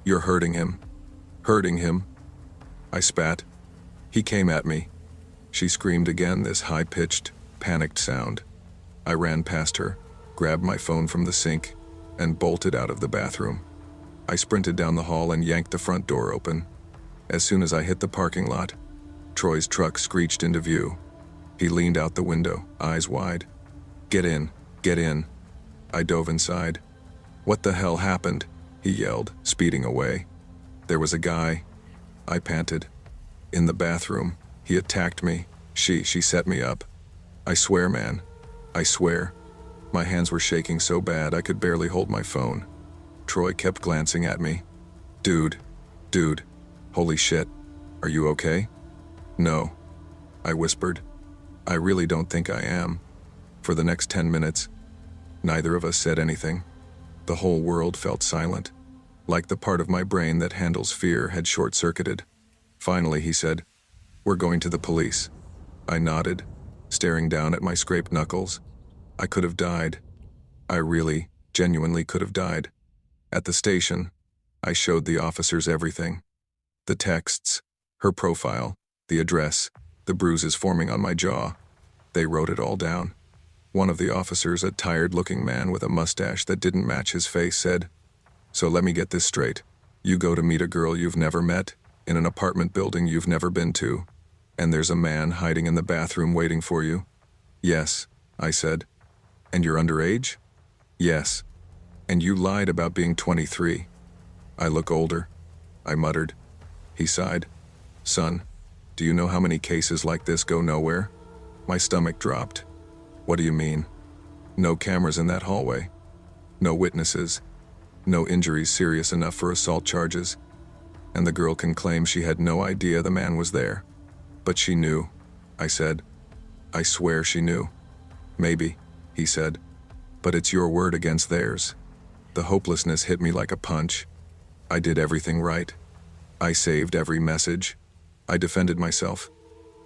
"You're hurting him." "Hurting him?" I spat. "He came at me." She screamed again, this high-pitched, panicked sound. I ran past her, grabbed my phone from the sink, and bolted out of the bathroom. I sprinted down the hall and yanked the front door open. As soon as I hit the parking lot, Troy's truck screeched into view. He leaned out the window, eyes wide. "Get in, get in." I dove inside. "What the hell happened?" he yelled, speeding away. "There was a guy," I panted. "In the bathroom. He attacked me. She set me up. I swear, man. I swear." My hands were shaking so bad I could barely hold my phone. Troy kept glancing at me. Dude, holy shit. Are you okay?" "No," I whispered. "I really don't think I am." For the next 10 minutes, neither of us said anything. The whole world felt silent, like the part of my brain that handles fear had short-circuited. Finally, he said, "We're going to the police." I nodded, staring down at my scraped knuckles. I could have died. I really, genuinely could have died. At the station, I showed the officers everything. The texts, her profile, the address, the bruises forming on my jaw. They wrote it all down. One of the officers, a tired-looking man with a mustache that didn't match his face, said, "So let me get this straight. You go to meet a girl you've never met, in an apartment building you've never been to, and there's a man hiding in the bathroom waiting for you?" "Yes," I said. "And you're underage?" "Yes." "And you lied about being 23. "I look older," I muttered. He sighed. "Son, do you know how many cases like this go nowhere?" My stomach dropped. "What do you mean?" "No cameras in that hallway. No witnesses. No injuries serious enough for assault charges. And the girl can claim she had no idea the man was there. But she knew," I said. "I swear she knew." "Maybe," he said. "But it's your word against theirs." The hopelessness hit me like a punch. I did everything right. I saved every message. I defended myself.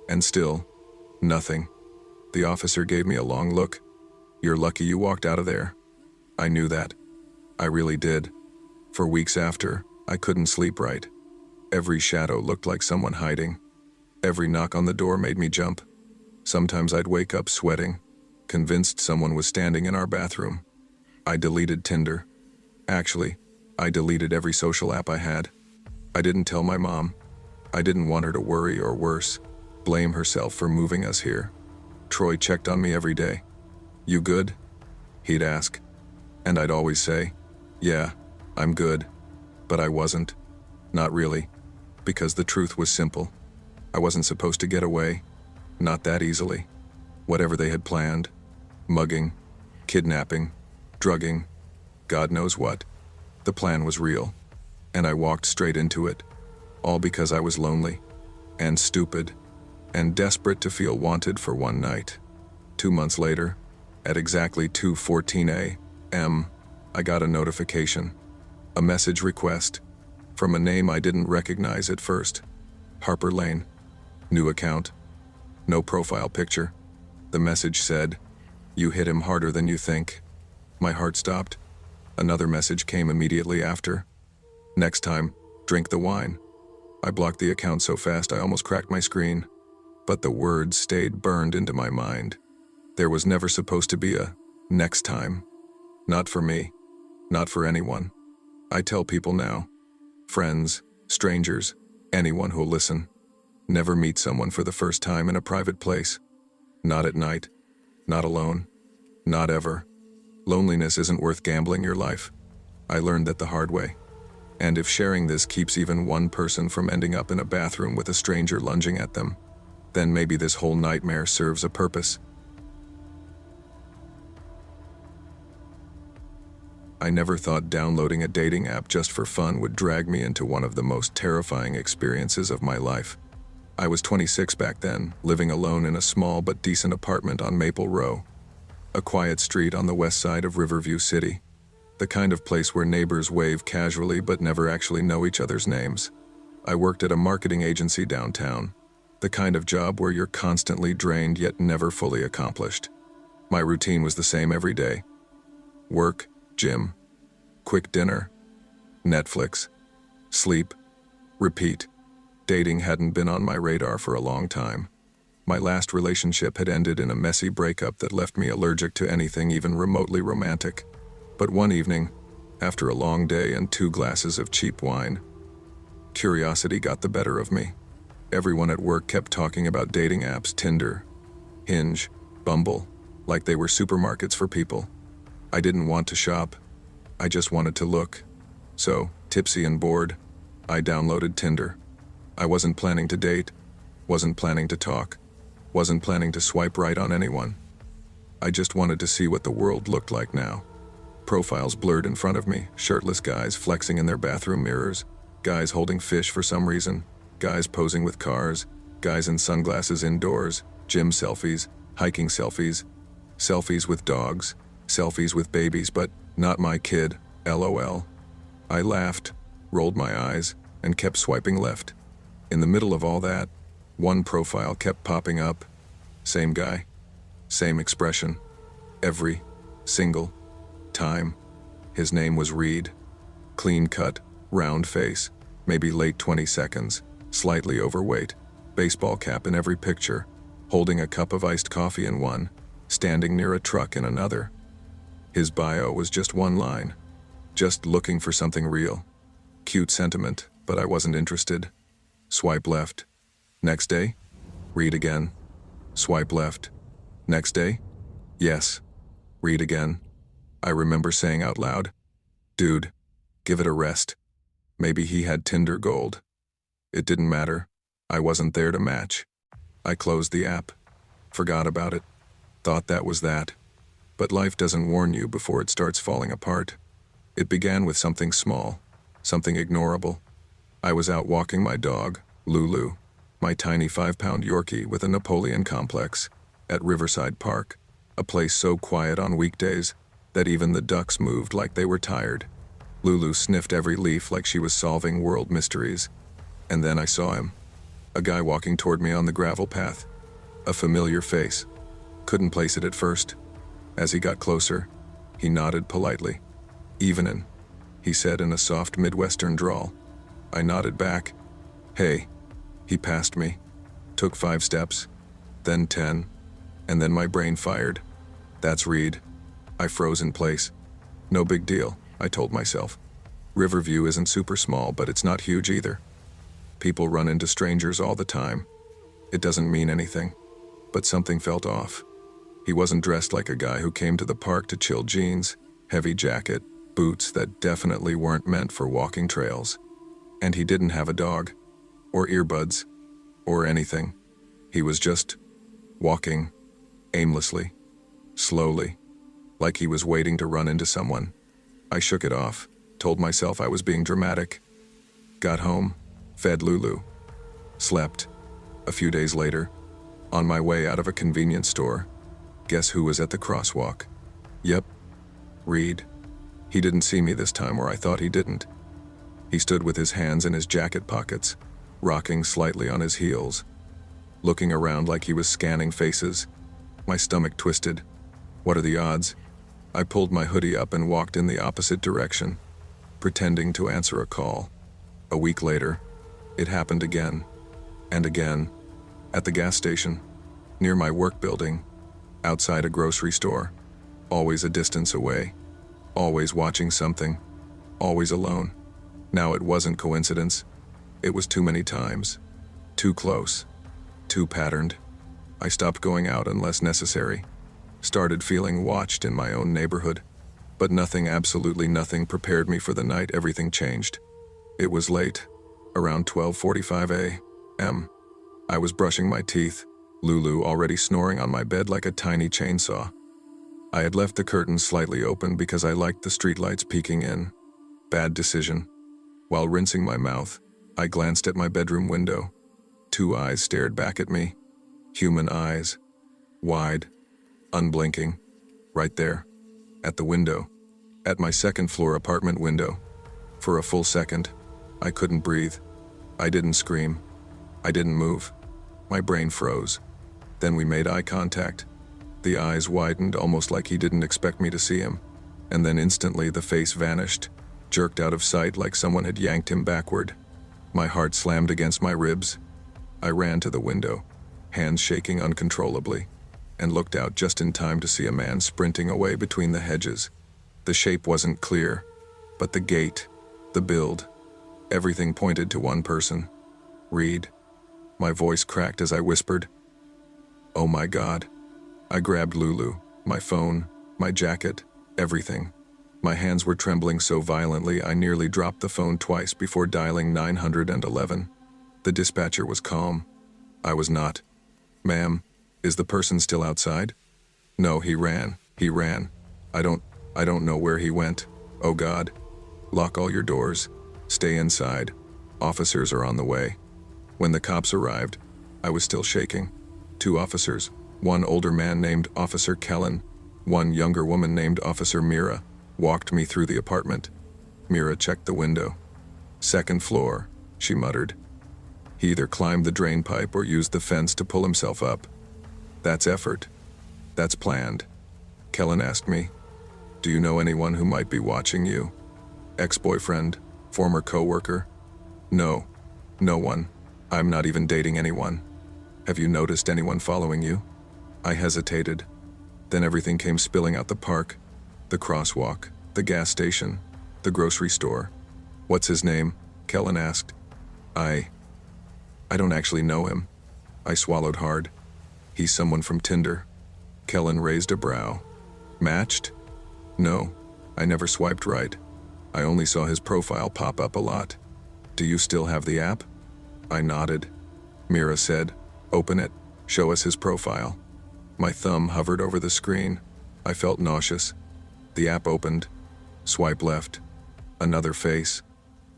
And still, nothing. The officer gave me a long look. "You're lucky you walked out of there." I knew that. I really did. For weeks after, I couldn't sleep right. Every shadow looked like someone hiding. Every knock on the door made me jump. Sometimes I'd wake up sweating, convinced someone was standing in our bathroom. I deleted Tinder. Actually, I deleted every social app I had. I didn't tell my mom. I didn't want her to worry or worse, blame herself for moving us here. Troy checked on me every day. "You good?" he'd ask. And I'd always say, "Yeah, I'm good." But I wasn't. Not really. Because the truth was simple. I wasn't supposed to get away. Not that easily. Whatever they had planned, mugging, kidnapping, drugging, God knows what, the plan was real. And I walked straight into it. All because I was lonely, and stupid, and desperate to feel wanted for one night. 2 months later, at exactly 2:14 a.m., I got a notification. A message request from a name I didn't recognize at first. Harper Lane. New account. No profile picture. The message said, "You hit him harder than you think." My heart stopped. Another message came immediately after. "Next time, drink the wine." I blocked the account so fast I almost cracked my screen. But the words stayed burned into my mind. There was never supposed to be a next time. Not for me. Not for anyone. I tell people now. Friends, strangers, anyone who'll listen. Never meet someone for the first time in a private place. Not at night. Not alone. Not ever. Loneliness isn't worth gambling your life. I learned that the hard way. And if sharing this keeps even one person from ending up in a bathroom with a stranger lunging at them, then maybe this whole nightmare serves a purpose. I never thought downloading a dating app just for fun would drag me into one of the most terrifying experiences of my life. I was 26 back then, living alone in a small but decent apartment on Maple Row, a quiet street on the west side of Riverview City, the kind of place where neighbors wave casually but never actually know each other's names. I worked at a marketing agency downtown, the kind of job where you're constantly drained yet never fully accomplished. My routine was the same every day. Work, gym, quick dinner, Netflix, sleep, repeat. Dating hadn't been on my radar for a long time. My last relationship had ended in a messy breakup that left me allergic to anything even remotely romantic. But one evening, after a long day and 2 glasses of cheap wine, curiosity got the better of me. Everyone at work kept talking about dating apps, Tinder, Hinge, Bumble, like they were supermarkets for people. I didn't want to shop. I just wanted to look. So, tipsy and bored, I downloaded Tinder. I wasn't planning to date, wasn't planning to talk, wasn't planning to swipe right on anyone. I just wanted to see what the world looked like now. Profiles blurred in front of me, shirtless guys flexing in their bathroom mirrors, guys holding fish for some reason, guys posing with cars, guys in sunglasses indoors, gym selfies, hiking selfies, selfies with dogs, selfies with babies, but not my kid, LOL. I laughed, rolled my eyes, and kept swiping left. In the middle of all that, one profile kept popping up. Same guy, same expression, every single time. His name was Reed. Clean cut, round face, maybe late 20s, slightly overweight, baseball cap in every picture, holding a cup of iced coffee in one, standing near a truck in another. His bio was just one line. Just looking for something real. Cute sentiment, but I wasn't interested. Swipe left. Next day? Read again. Swipe left. Next day? Yes. Read again. I remember saying out loud, "Dude, give it a rest." Maybe he had Tinder Gold. It didn't matter. I wasn't there to match. I closed the app. Forgot about it. Thought that was that. But life doesn't warn you before it starts falling apart. It began with something small, something ignorable. I was out walking my dog, Lulu, my tiny 5-pound Yorkie with a Napoleon complex, at Riverside Park, a place so quiet on weekdays that even the ducks moved like they were tired. Lulu sniffed every leaf like she was solving world mysteries. And then I saw him. A guy walking toward me on the gravel path. A familiar face. Couldn't place it at first. As he got closer, he nodded politely. "Evenin'," he said in a soft Midwestern drawl. I nodded back. "Hey." He passed me. Took 5 steps. Then 10. And then my brain fired. "That's Reed." I froze in place. "No big deal," I told myself. Riverview isn't super small, but it's not huge either. People run into strangers all the time. It doesn't mean anything. But something felt off. He wasn't dressed like a guy who came to the park to chill. Jeans, heavy jacket, boots that definitely weren't meant for walking trails. And he didn't have a dog, or earbuds, or anything. He was just walking, aimlessly, slowly, like he was waiting to run into someone. I shook it off, told myself I was being dramatic. Got home, fed Lulu, slept. A few days later, on my way out of a convenience store, guess who was at the crosswalk? Yep, Reed. He didn't see me this time, or I thought he didn't. He stood with his hands in his jacket pockets, rocking slightly on his heels, looking around like he was scanning faces. My stomach twisted. What are the odds? I pulled my hoodie up and walked in the opposite direction, pretending to answer a call. A week later, it happened again, and again, at the gas station, near my work building, outside a grocery store, always a distance away, always watching something, always alone. Now it wasn't coincidence. It was too many times. Too close. Too patterned. I stopped going out unless necessary. Started feeling watched in my own neighborhood. But nothing, absolutely nothing, prepared me for the night everything changed. It was late, around 12:45 a.m. I was brushing my teeth, Lulu already snoring on my bed like a tiny chainsaw. I had left the curtains slightly open because I liked the streetlights peeking in. Bad decision. While rinsing my mouth, I glanced at my bedroom window. 2 eyes stared back at me. Human eyes. Wide. Unblinking. Right there. At the window. At my second-floor apartment window. For a full second, I couldn't breathe. I didn't scream. I didn't move. My brain froze. Then we made eye contact. The eyes widened almost like he didn't expect me to see him. And then instantly the face vanished, jerked out of sight like someone had yanked him backward. My heart slammed against my ribs. I ran to the window, hands shaking uncontrollably, and looked out just in time to see a man sprinting away between the hedges. The shape wasn't clear, but the gait, the build, everything pointed to one person. Reed. My voice cracked as I whispered, "Oh my God." I grabbed Lulu, my phone, my jacket, everything. My hands were trembling so violently I nearly dropped the phone twice before dialing 911. The dispatcher was calm. I was not. "Ma'am, is the person still outside?" "No, he ran. I don't know where he went. Oh God. Lock all your doors. Stay inside. Officers are on the way." When the cops arrived, I was still shaking. 2 officers, one older man named Officer Kellen, one younger woman named Officer Mira, walked me through the apartment. Mira checked the window. "Second floor," she muttered. "He either climbed the drain pipe or used the fence to pull himself up. That's effort. That's planned." Kellen asked me, "Do you know anyone who might be watching you? Ex-boyfriend? Former co-worker?" "No. No one. I'm not even dating anyone." "Have you noticed anyone following you?" I hesitated. Then everything came spilling out: the park, the crosswalk, the gas station, the grocery store. "What's his name?" Kellen asked. I don't actually know him." I swallowed hard. "He's someone from Tinder." Kellen raised a brow. "Matched?" "No, I never swiped right. I only saw his profile pop up a lot." "Do you still have the app?" I nodded. Mira said, "Open it. Show us his profile." My thumb hovered over the screen. I felt nauseous. The app opened. Swipe left. Another face.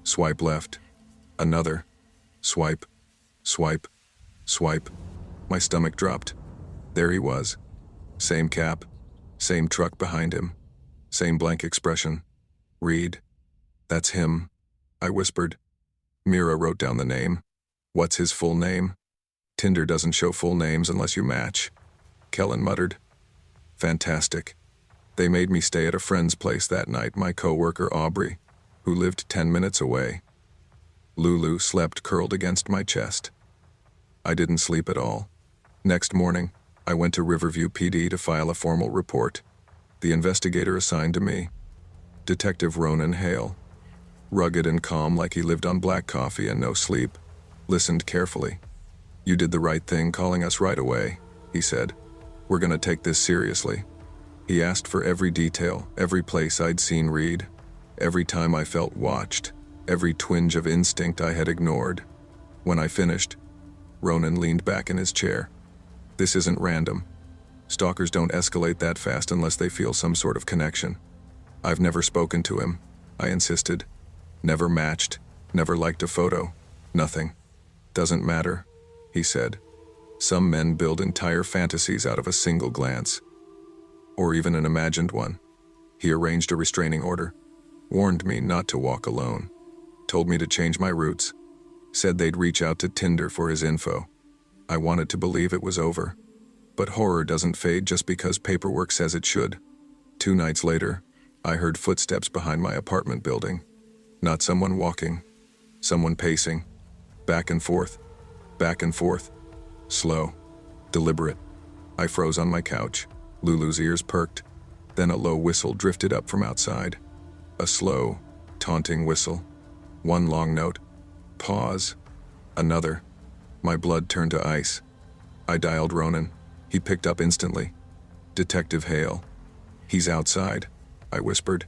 Swipe left. Another. Swipe. Swipe. Swipe. My stomach dropped. There he was. Same cap. Same truck behind him. Same blank expression. "Reed. That's him," I whispered. Mira wrote down the name. What's his full name? Tinder doesn't show full names unless you match. Kellen muttered. Fantastic. They made me stay at a friend's place that night, my coworker Aubrey, who lived 10 minutes away. Lulu slept curled against my chest. I didn't sleep at all. Next morning, I went to Riverview PD to file a formal report. The investigator assigned to me, Detective Ronan Hale. Rugged and calm like he lived on black coffee and no sleep, listened carefully. You did the right thing calling us right away, he said. We're gonna take this seriously. He asked for every detail, every place I'd seen Reed, every time I felt watched, every twinge of instinct I had ignored. When I finished, Ronan leaned back in his chair. This isn't random. Stalkers don't escalate that fast unless they feel some sort of connection. I've never spoken to him, I insisted. Never matched, never liked a photo, nothing. Doesn't matter, he said. Some men build entire fantasies out of a single glance. Or even an imagined one. He arranged a restraining order, warned me not to walk alone, told me to change my routes, said they'd reach out to Tinder for his info. I wanted to believe it was over. But horror doesn't fade just because paperwork says it should. 2 nights later, I heard footsteps behind my apartment building. Not someone walking, someone pacing, back and forth, slow, deliberate. I froze on my couch. Lulu's ears perked. Then a low whistle drifted up from outside. A slow, taunting whistle. One long note. Pause. Another. My blood turned to ice. I dialed Ronan. He picked up instantly. Detective Hale. He's outside, I whispered.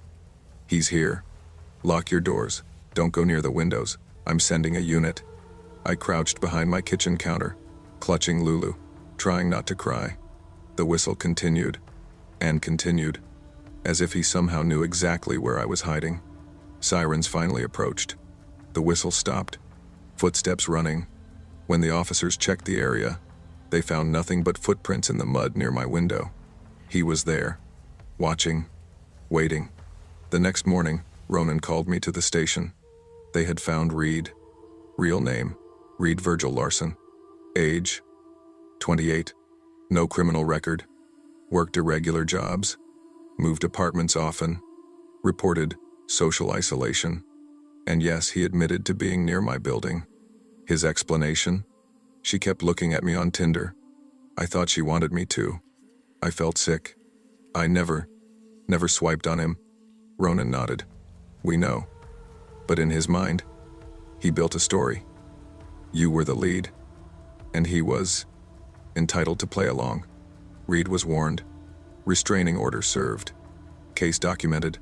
He's here. Lock your doors. Don't go near the windows. I'm sending a unit. I crouched behind my kitchen counter, clutching Lulu, trying not to cry. The whistle continued, and continued, as if he somehow knew exactly where I was hiding. Sirens finally approached. The whistle stopped, footsteps running. When the officers checked the area, they found nothing but footprints in the mud near my window. He was there, watching, waiting. The next morning, Ronan called me to the station. They had found Reed. Real name, Reed Virgil Larson. Age, 28. No criminal record. Worked irregular jobs. Moved apartments often. Reported social isolation. And yes, he admitted to being near my building. His explanation? She kept looking at me on Tinder. I thought she wanted me to. I felt sick. I never swiped on him. Ronan nodded. We know. But in his mind, he built a story. You were the lead. And he was entitled to play along. Reed was warned. Restraining order served. Case documented.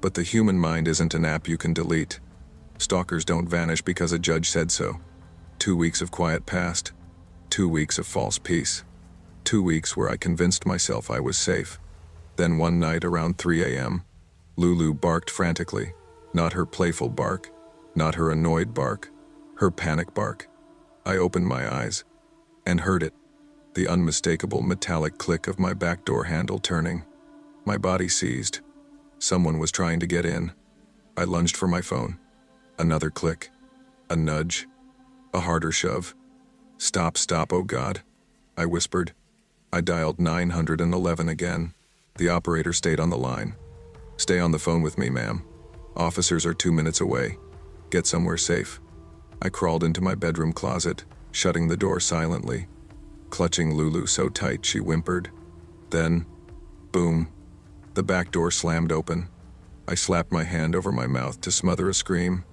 But the human mind isn't an app you can delete. Stalkers don't vanish because a judge said so. 2 weeks of quiet passed. 2 weeks of false peace. 2 weeks where I convinced myself I was safe. Then one night around 3 a.m., Lulu barked frantically. Not her playful bark, not her annoyed bark, her panic bark. I opened my eyes and heard it, the unmistakable metallic click of my back door handle turning. My body seized. Someone was trying to get in. I lunged for my phone. Another click, a nudge, a harder shove. Stop, oh God, I whispered. I dialed 911 again. The operator stayed on the line. Stay on the phone with me, ma'am. Officers are 2 minutes away. Get somewhere safe. I crawled into my bedroom closet, shutting the door silently, clutching Lulu so tight she whimpered. Then, boom, the back door slammed open. I slapped my hand over my mouth to smother a scream.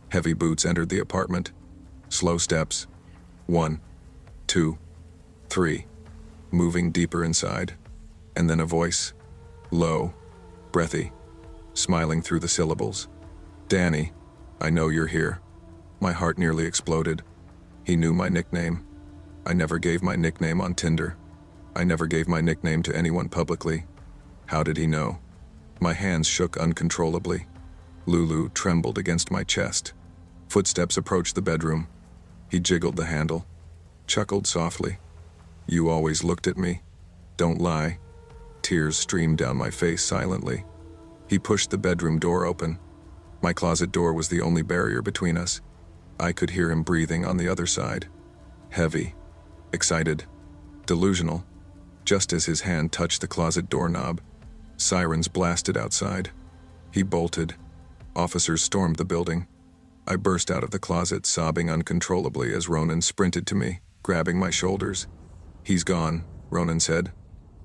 Heavy boots entered the apartment. Slow steps. 1, 2, 3. Moving deeper inside. And then a voice. Low, breathy, smiling through the syllables. Danny, I know you're here. My heart nearly exploded. He knew my nickname. I never gave my nickname on Tinder. I never gave my nickname to anyone publicly. How did he know? My hands shook uncontrollably. Lulu trembled against my chest. Footsteps approached the bedroom. He jiggled the handle, chuckled softly. You always looked at me. Don't lie. Tears streamed down my face silently. He pushed the bedroom door open. My closet door was the only barrier between us. I could hear him breathing on the other side. Heavy, excited, delusional. Just as his hand touched the closet doorknob, sirens blasted outside. He bolted. Officers stormed the building. I burst out of the closet, sobbing uncontrollably as Ronan sprinted to me, grabbing my shoulders. "He's gone," Ronan said.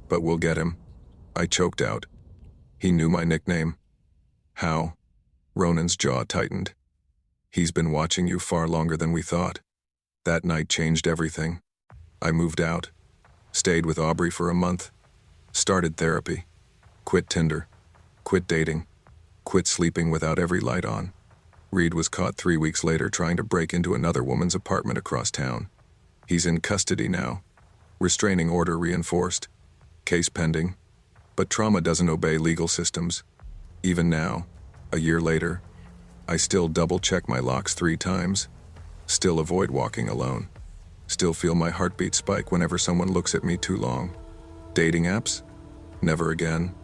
"But we'll get him." I choked out. He knew my nickname. "How?" Ronan's jaw tightened. "He's been watching you far longer than we thought." That night changed everything. I moved out, stayed with Aubrey for a month, started therapy, quit Tinder, quit dating, quit sleeping without every light on. Reed was caught 3 weeks later trying to break into another woman's apartment across town. He's in custody now. Restraining order reinforced. Case pending. But trauma doesn't obey legal systems. Even now, a year later, I still double-check my locks 3 times. Still avoid walking alone. Still feel my heartbeat spike whenever someone looks at me too long. Dating apps? Never again.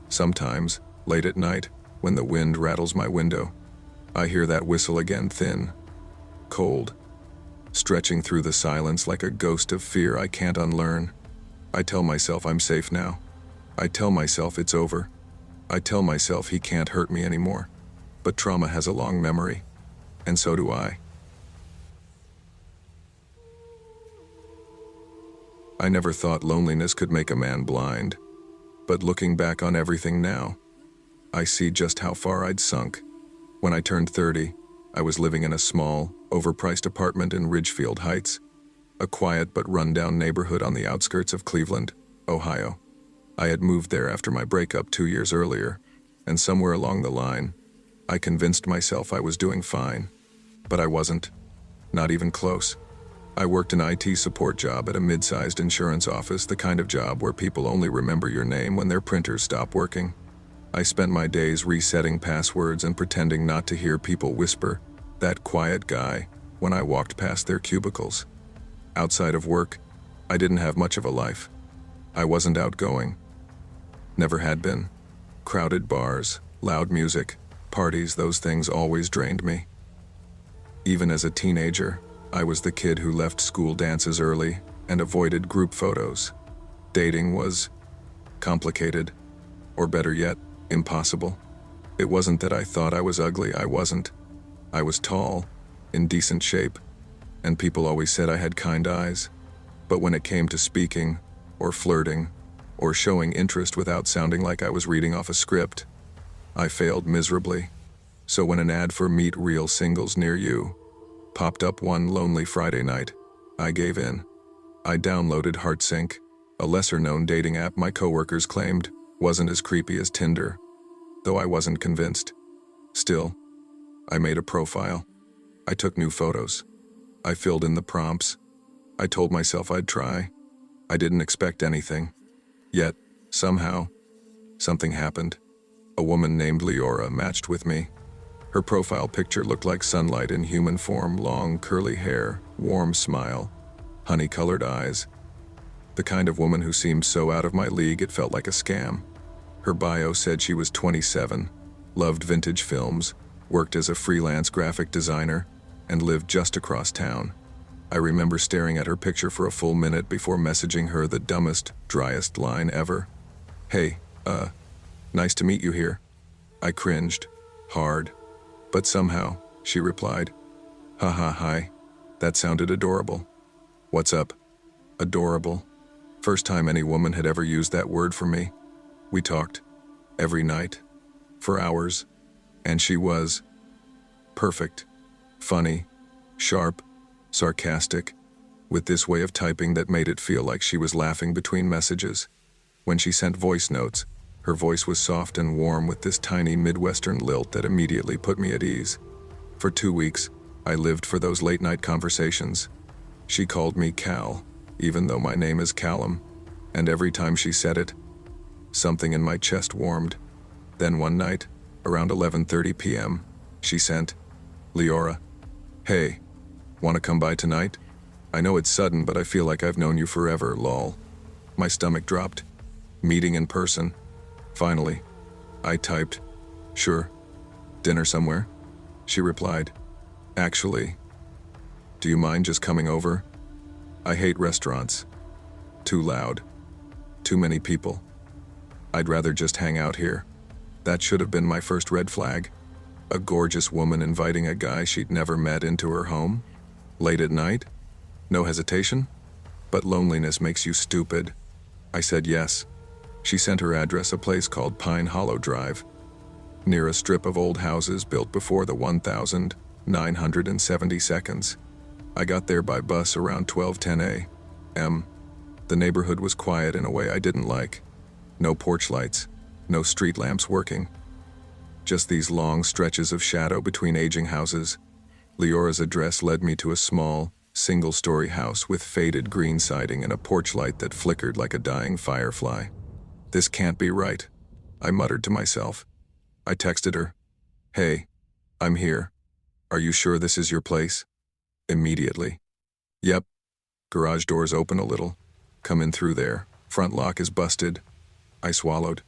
Sometimes, late at night, when the wind rattles my window, I hear that whistle again, thin, cold, stretching through the silence like a ghost of fear I can't unlearn. I tell myself I'm safe now. I tell myself it's over. I tell myself he can't hurt me anymore. But trauma has a long memory, and so do I. I never thought loneliness could make a man blind, but looking back on everything now, I see just how far I'd sunk. When I turned 30, I was living in a small, overpriced apartment in Ridgefield Heights, a quiet but run-down neighborhood on the outskirts of Cleveland, Ohio. I had moved there after my breakup 2 years earlier, and somewhere along the line, I convinced myself I was doing fine. But I wasn't. Not even close. I worked an IT support job at a mid-sized insurance office, the kind of job where people only remember your name when their printers stop working. I spent my days resetting passwords and pretending not to hear people whisper, "That quiet guy," when I walked past their cubicles. Outside of work, I didn't have much of a life. I wasn't outgoing. Never had been. Crowded bars, loud music, parties, those things always drained me. Even as a teenager, I was the kid who left school dances early and avoided group photos. Dating was complicated, or better yet, impossible. It wasn't that I thought I was ugly, I wasn't. I was tall, in decent shape, and people always said I had kind eyes. But when it came to speaking, or flirting, or showing interest without sounding like I was reading off a script, I failed miserably. So when an ad for Meet Real Singles Near You popped up one lonely Friday night, I gave in. I downloaded HeartSync, a lesser-known dating app my coworkers claimed wasn't as creepy as Tinder, though I wasn't convinced. Still, I made a profile. I took new photos. I filled in the prompts. I told myself I'd try. I didn't expect anything. Yet, somehow, something happened. A woman named Leora matched with me. Her profile picture looked like sunlight in human form, long, curly hair, warm smile, honey-colored eyes. The kind of woman who seemed so out of my league it felt like a scam. Her bio said she was 27, loved vintage films, worked as a freelance graphic designer, and lived just across town. I remember staring at her picture for a full minute before messaging her the dumbest, driest line ever. "Hey, nice to meet you here." I cringed, hard, but somehow, she replied, "Haha, hi. That sounded adorable." What's up? Adorable. First time any woman had ever used that word for me. We talked, every night, for hours, and she was perfect, funny, sharp, sarcastic, with this way of typing that made it feel like she was laughing between messages. When she sent voice notes, her voice was soft and warm with this tiny Midwestern lilt that immediately put me at ease. For 2 weeks, I lived for those late-night conversations. She called me Cal, even though my name is Callum, and every time she said it, something in my chest warmed. Then one night, around 11:30 p.m., she sent, "Leora, hey, wanna come by tonight? I know it's sudden, but I feel like I've known you forever, lol." My stomach dropped. Meeting in person. Finally, I typed, "Sure. Dinner somewhere?" She replied, "Actually, Do you mind just coming over? I hate restaurants. Too loud. Too many people. I'd rather just hang out here. That should have been my first red flag. A gorgeous woman inviting a guy she'd never met into her home? Late at night? No hesitation? But loneliness makes you stupid. I said yes. She sent her address, a place called Pine Hollow Drive, near a strip of old houses built before the 1972nd. I got there by bus around 12:10 a.m. The neighborhood was quiet in a way I didn't like. No porch lights, no street lamps working. Just these long stretches of shadow between aging houses. Leora's address led me to a small, single-story house with faded green siding and a porch light that flickered like a dying firefly. This can't be right, I muttered to myself. I texted her. Hey, I'm here. Are you sure this is your place? Immediately. Yep. Garage doors open a little. Come in through there. Front lock is busted. I swallowed.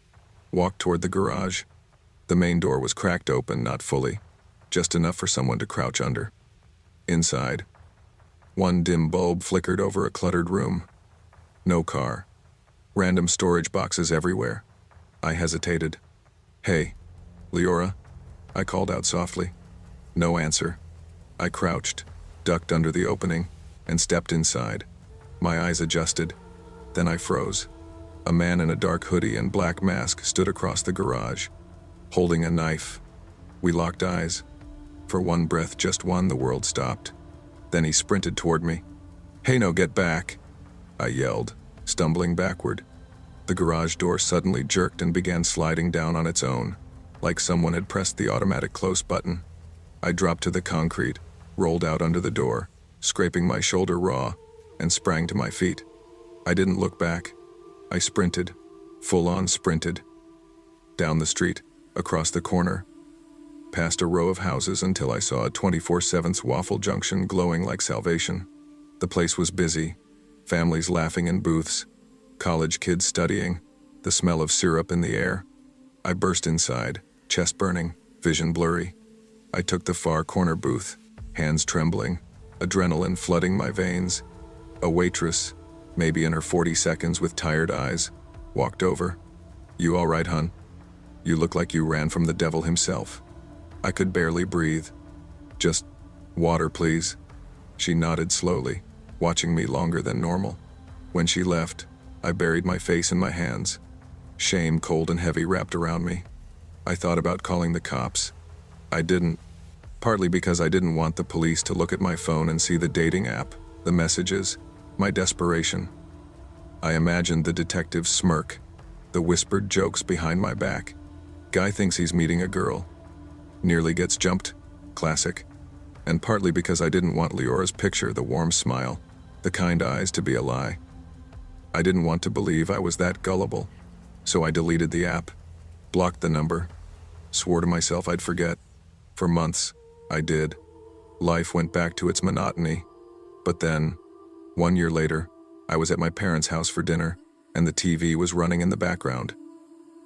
Walked toward the garage. The main door was cracked open, not fully. Just enough for someone to crouch under. Inside. One dim bulb flickered over a cluttered room. No car. Random storage boxes everywhere. I hesitated. Hey, Leora? I called out softly. No answer. I crouched, ducked under the opening, and stepped inside. My eyes adjusted. Then I froze. A man in a dark hoodie and black mask stood across the garage, holding a knife. We locked eyes. For one breath, just one, the world stopped. Then he sprinted toward me. Hey, no, get back, I yelled, stumbling backward. The garage door suddenly jerked and began sliding down on its own, like someone had pressed the automatic close button. I dropped to the concrete, rolled out under the door, scraping my shoulder raw, and sprang to my feet. I didn't look back. I sprinted, full-on sprinted. Down the street, across the corner, past a row of houses until I saw a 24/7 Waffle Junction glowing like salvation. The place was busy, families laughing in booths, college kids studying, the smell of syrup in the air. I burst inside, chest burning, vision blurry. I took the far corner booth, hands trembling, adrenaline flooding my veins. A waitress, maybe in her 40s with tired eyes, walked over. You all right, hun? You look like you ran from the devil himself. I could barely breathe. Just water, please. She nodded slowly, watching me longer than normal. When she left, I buried my face in my hands. Shame, cold and heavy, wrapped around me. I thought about calling the cops. I didn't, partly because I didn't want the police to look at my phone and see the dating app, the messages, my desperation. I imagined the detective's smirk, the whispered jokes behind my back. Guy thinks he's meeting a girl. Nearly gets jumped, classic. And partly because I didn't want Leora's picture, the warm smile, the kind eyes, to be a lie. I didn't want to believe I was that gullible, so I deleted the app, blocked the number, swore to myself I'd forget. For months, I did. Life went back to its monotony. But then, 1 year later, I was at my parents' house for dinner, and the TV was running in the background.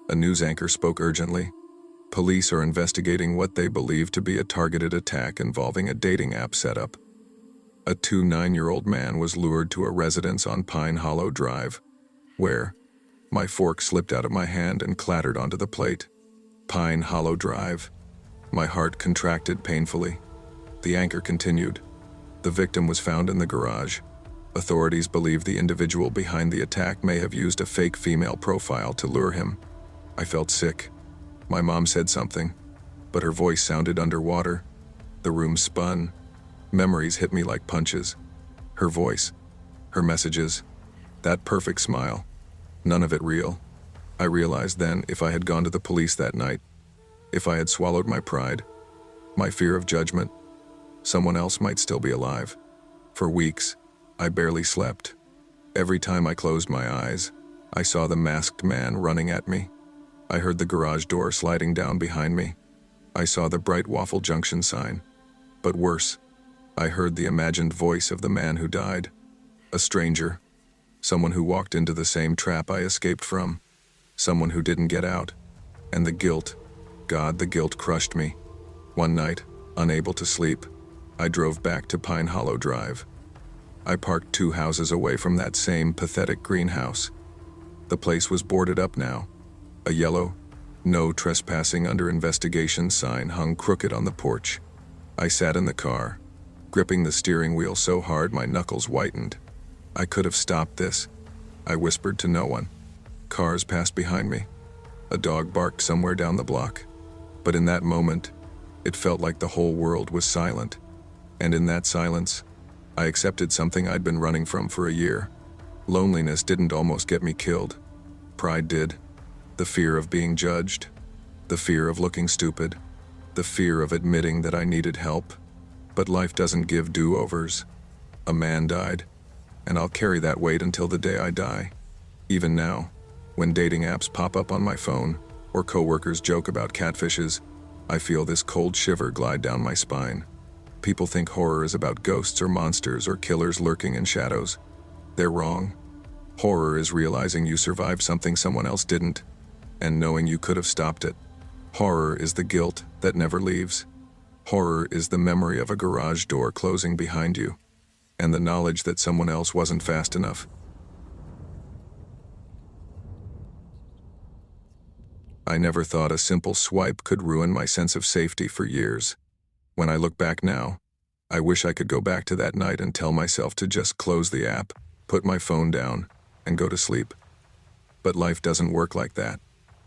A news anchor spoke urgently. Police are investigating what they believe to be a targeted attack involving a dating app setup. A 29-year-old man was lured to a residence on Pine Hollow Drive, where my fork slipped out of my hand and clattered onto the plate. Pine Hollow Drive. My heart contracted painfully. The anchor continued. The victim was found in the garage. Authorities believe the individual behind the attack may have used a fake female profile to lure him. I felt sick. My mom said something, but her voice sounded underwater. The room spun. Memories hit me like punches. Her voice, her messages, that perfect smile. None of it real. I realized then, if I had gone to the police that night, if I had swallowed my pride, my fear of judgment, someone else might still be alive. For weeks, I barely slept. Every time I closed my eyes, I saw the masked man running at me. I heard the garage door sliding down behind me. I saw the bright Waffle Junction sign. But worse, I heard the imagined voice of the man who died. A stranger. Someone who walked into the same trap I escaped from. Someone who didn't get out. And the guilt. God, the guilt crushed me. One night, unable to sleep, I drove back to Pine Hollow Drive. I parked 2 houses away from that same pathetic greenhouse. The place was boarded up now. A yellow, "No trespassing under investigation" sign hung crooked on the porch. I sat in the car, gripping the steering wheel so hard my knuckles whitened. I could have stopped this. I whispered to no one. Cars passed behind me. A dog barked somewhere down the block. But in that moment, it felt like the whole world was silent. And in that silence, I accepted something I'd been running from for a year. Loneliness didn't almost get me killed. Pride did. The fear of being judged. The fear of looking stupid. The fear of admitting that I needed help. But life doesn't give do-overs. A man died, and I'll carry that weight until the day I die. Even now, when dating apps pop up on my phone, or coworkers joke about catfishes, I feel this cold shiver glide down my spine. People think horror is about ghosts or monsters or killers lurking in shadows. They're wrong. Horror is realizing you survived something someone else didn't, and knowing you could have stopped it. Horror is the guilt that never leaves. Horror is the memory of a garage door closing behind you, and the knowledge that someone else wasn't fast enough. I never thought a simple swipe could ruin my sense of safety for years. When I look back now, I wish I could go back to that night and tell myself to just close the app, put my phone down, and go to sleep. But life doesn't work like that.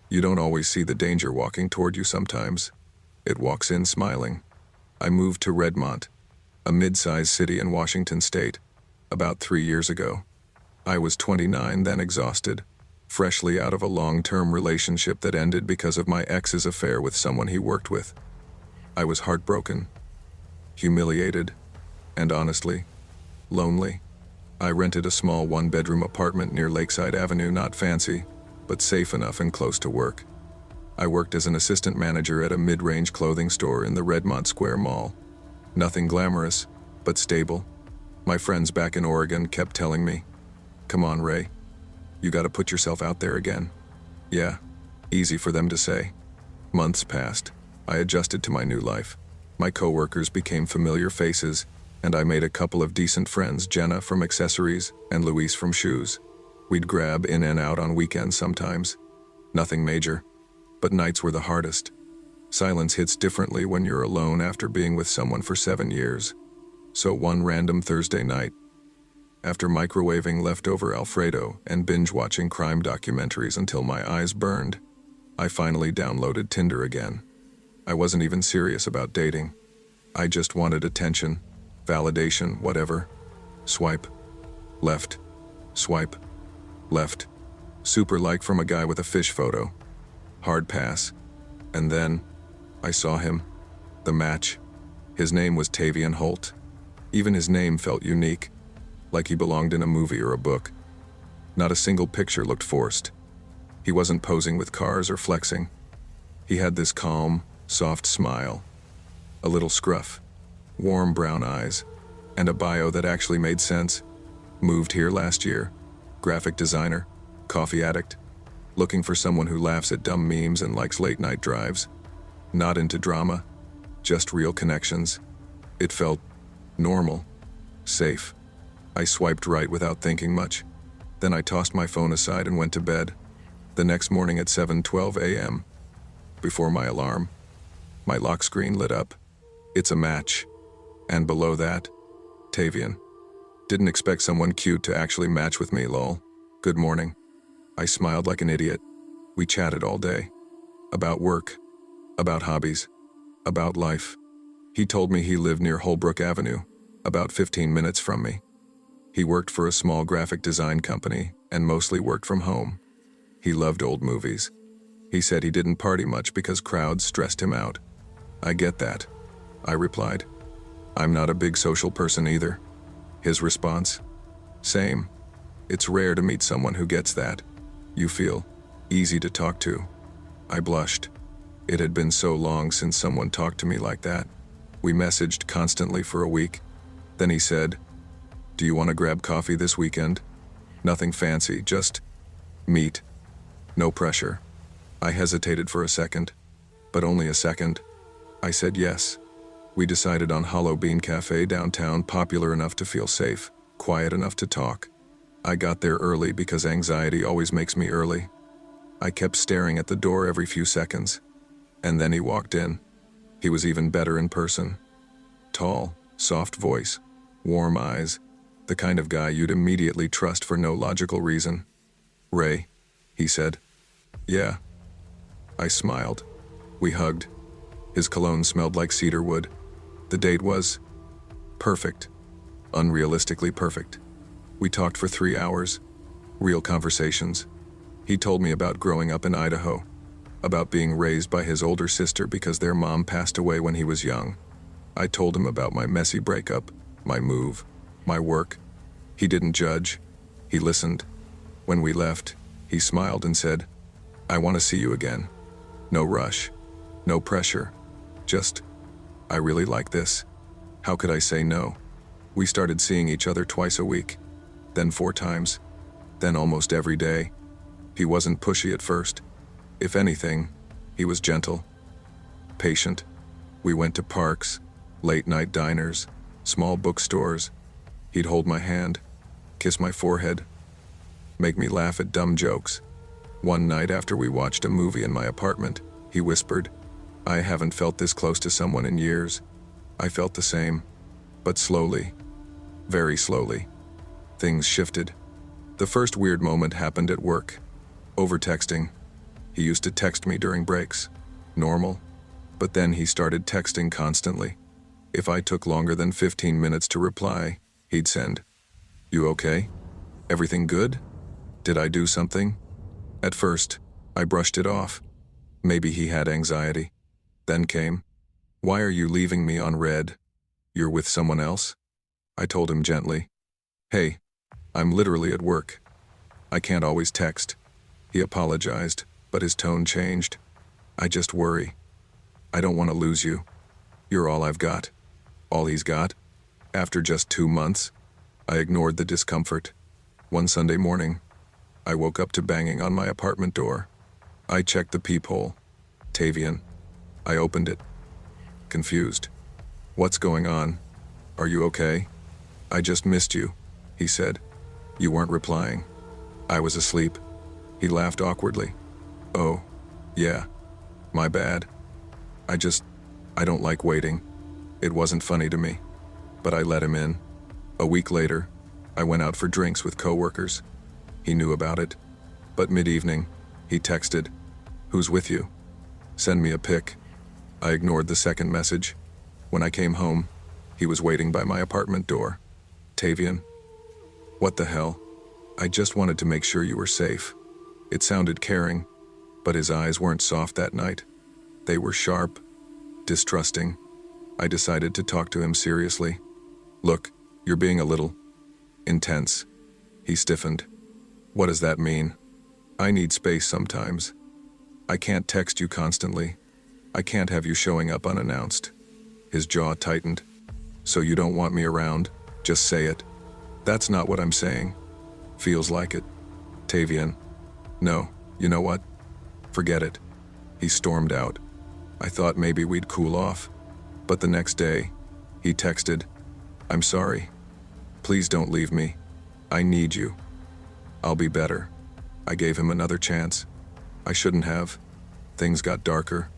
You don't always see the danger walking toward you sometimes. It walks in smiling. I moved to Redmont, a mid-sized city in Washington state, about 3 years ago. I was 29, then exhausted, freshly out of a long-term relationship that ended because of my ex's affair with someone he worked with. I was heartbroken, humiliated, and honestly, lonely. I rented a small 1-bedroom apartment near Lakeside Avenue, not fancy, but safe enough and close to work. I worked as an assistant manager at a mid-range clothing store in the Redmont Square Mall. Nothing glamorous, but stable. My friends back in Oregon kept telling me, "Come on, Ray. You gotta put yourself out there again." Yeah, easy for them to say. Months passed. I adjusted to my new life. My coworkers became familiar faces, and I made a couple of decent friends, Jenna from accessories and Luis from shoes. We'd grab in and out on weekends sometimes. Nothing major, but nights were the hardest. Silence hits differently when you're alone after being with someone for 7 years. So one random Thursday night, after microwaving leftover Alfredo and binge-watching crime documentaries until my eyes burned, I finally downloaded Tinder again. I wasn't even serious about dating. I just wanted attention, validation, whatever. Swipe. Left. Swipe. Left. Super like from a guy with a fish photo. Hard pass. And then, I saw him. The match. His name was Tavian Holt. Even his name felt unique, like he belonged in a movie or a book. Not a single picture looked forced. He wasn't posing with cars or flexing. He had this calm, soft smile, a little scruff, warm brown eyes, and a bio that actually made sense. Moved here last year, graphic designer, coffee addict, looking for someone who laughs at dumb memes and likes late-night drives. Not into drama, just real connections. It felt normal, safe. I swiped right without thinking much. Then I tossed my phone aside and went to bed. The next morning at 7:12 a.m., before my alarm, my lock screen lit up. It's a match. And below that, Tavian. Didn't expect someone cute to actually match with me, lol. Good morning. I smiled like an idiot. We chatted all day. About work. About hobbies. About life. He told me he lived near Holbrook Avenue, about 15 minutes from me. He worked for a small graphic design company and mostly worked from home. He loved old movies. He said he didn't party much because crowds stressed him out. I get that, I replied. I'm not a big social person either. His response? Same. It's rare to meet someone who gets that. You feel easy to talk to. I blushed. It had been so long since someone talked to me like that. We messaged constantly for a week. Then he said, "Do you want to grab coffee this weekend? Nothing fancy, just meet. No pressure." I hesitated for a second, but only a second. I said yes. We decided on Hollow Bean Cafe downtown, popular enough to feel safe, quiet enough to talk. I got there early because anxiety always makes me early. I kept staring at the door every few seconds. And then he walked in. He was even better in person. Tall, soft voice, warm eyes, the kind of guy you'd immediately trust for no logical reason. "Ray," he said. "Yeah." I smiled. We hugged. His cologne smelled like cedar wood. The date was perfect. Unrealistically perfect. We talked for 3 hours. Real conversations. He told me about growing up in Idaho, about being raised by his older sister because their mom passed away when he was young. I told him about my messy breakup, my move, my work. He didn't judge. He listened. When we left, he smiled and said, "I want to see you again. No rush. No pressure. Just, I really like this." How could I say no? We started seeing each other twice a week, then 4 times, then almost every day. He wasn't pushy at first. If anything, he was gentle, patient. We went to parks, late-night diners, small bookstores. He'd hold my hand, kiss my forehead, make me laugh at dumb jokes. One night after we watched a movie in my apartment, he whispered, "I haven't felt this close to someone in years." I felt the same, but slowly, very slowly, things shifted. The first weird moment happened at work. Over texting. He used to text me during breaks. Normal. But then he started texting constantly. If I took longer than 15 minutes to reply, he'd send, "You okay? Everything good? Did I do something?" At first, I brushed it off. Maybe he had anxiety. Then came, "Why are you leaving me on red? You're with someone else?" I told him gently, "Hey, I'm literally at work. I can't always text." He apologized, but his tone changed. "I just worry. I don't want to lose you. You're all I've got." All he's got? After just 2 months, I ignored the discomfort. One Sunday morning, I woke up to banging on my apartment door. I checked the peephole. Tavian. I opened it. Confused. "What's going on? Are you okay?" "I just missed you," he said. "You weren't replying." I was asleep. He laughed awkwardly. "Oh, yeah. My bad. I don't like waiting." It wasn't funny to me, but I let him in. A week later, I went out for drinks with coworkers. He knew about it, but mid-evening, he texted, "Who's with you? Send me a pic." I ignored the second message. When I came home, he was waiting by my apartment door. "Tavian." "What the hell? I just wanted to make sure you were safe." It sounded caring, but his eyes weren't soft that night. They were sharp, distrusting. I decided to talk to him seriously. "Look, you're being a little intense." He stiffened. "What does that mean?" "I need space sometimes. I can't text you constantly. I can't have you showing up unannounced." His jaw tightened. "So you don't want me around? Just say it." "That's not what I'm saying." "Feels like it." "Tavian." "No, you know what? Forget it." He stormed out. I thought maybe we'd cool off. But the next day, he texted, "I'm sorry. Please don't leave me. I need you. I'll be better." I gave him another chance. I shouldn't have. Things got darker.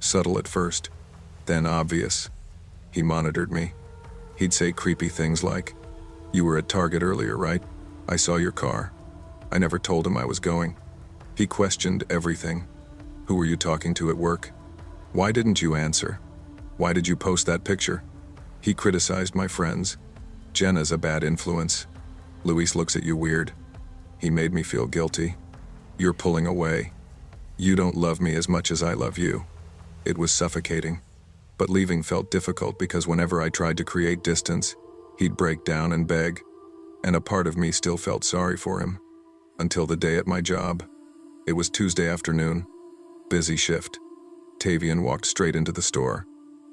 Subtle at first, then obvious. He monitored me. He'd say creepy things like, "You were at Target earlier, right? I saw your car." I never told him I was going. He questioned everything. "Who were you talking to at work? Why didn't you answer? Why did you post that picture?" He criticized my friends. "Jenna's a bad influence. Luis looks at you weird." He made me feel guilty. "You're pulling away. You don't love me as much as I love you." It was suffocating. But leaving felt difficult because whenever I tried to create distance, he'd break down and beg. And a part of me still felt sorry for him. Until the day at my job. It was Tuesday afternoon. Busy shift. Tavian walked straight into the store.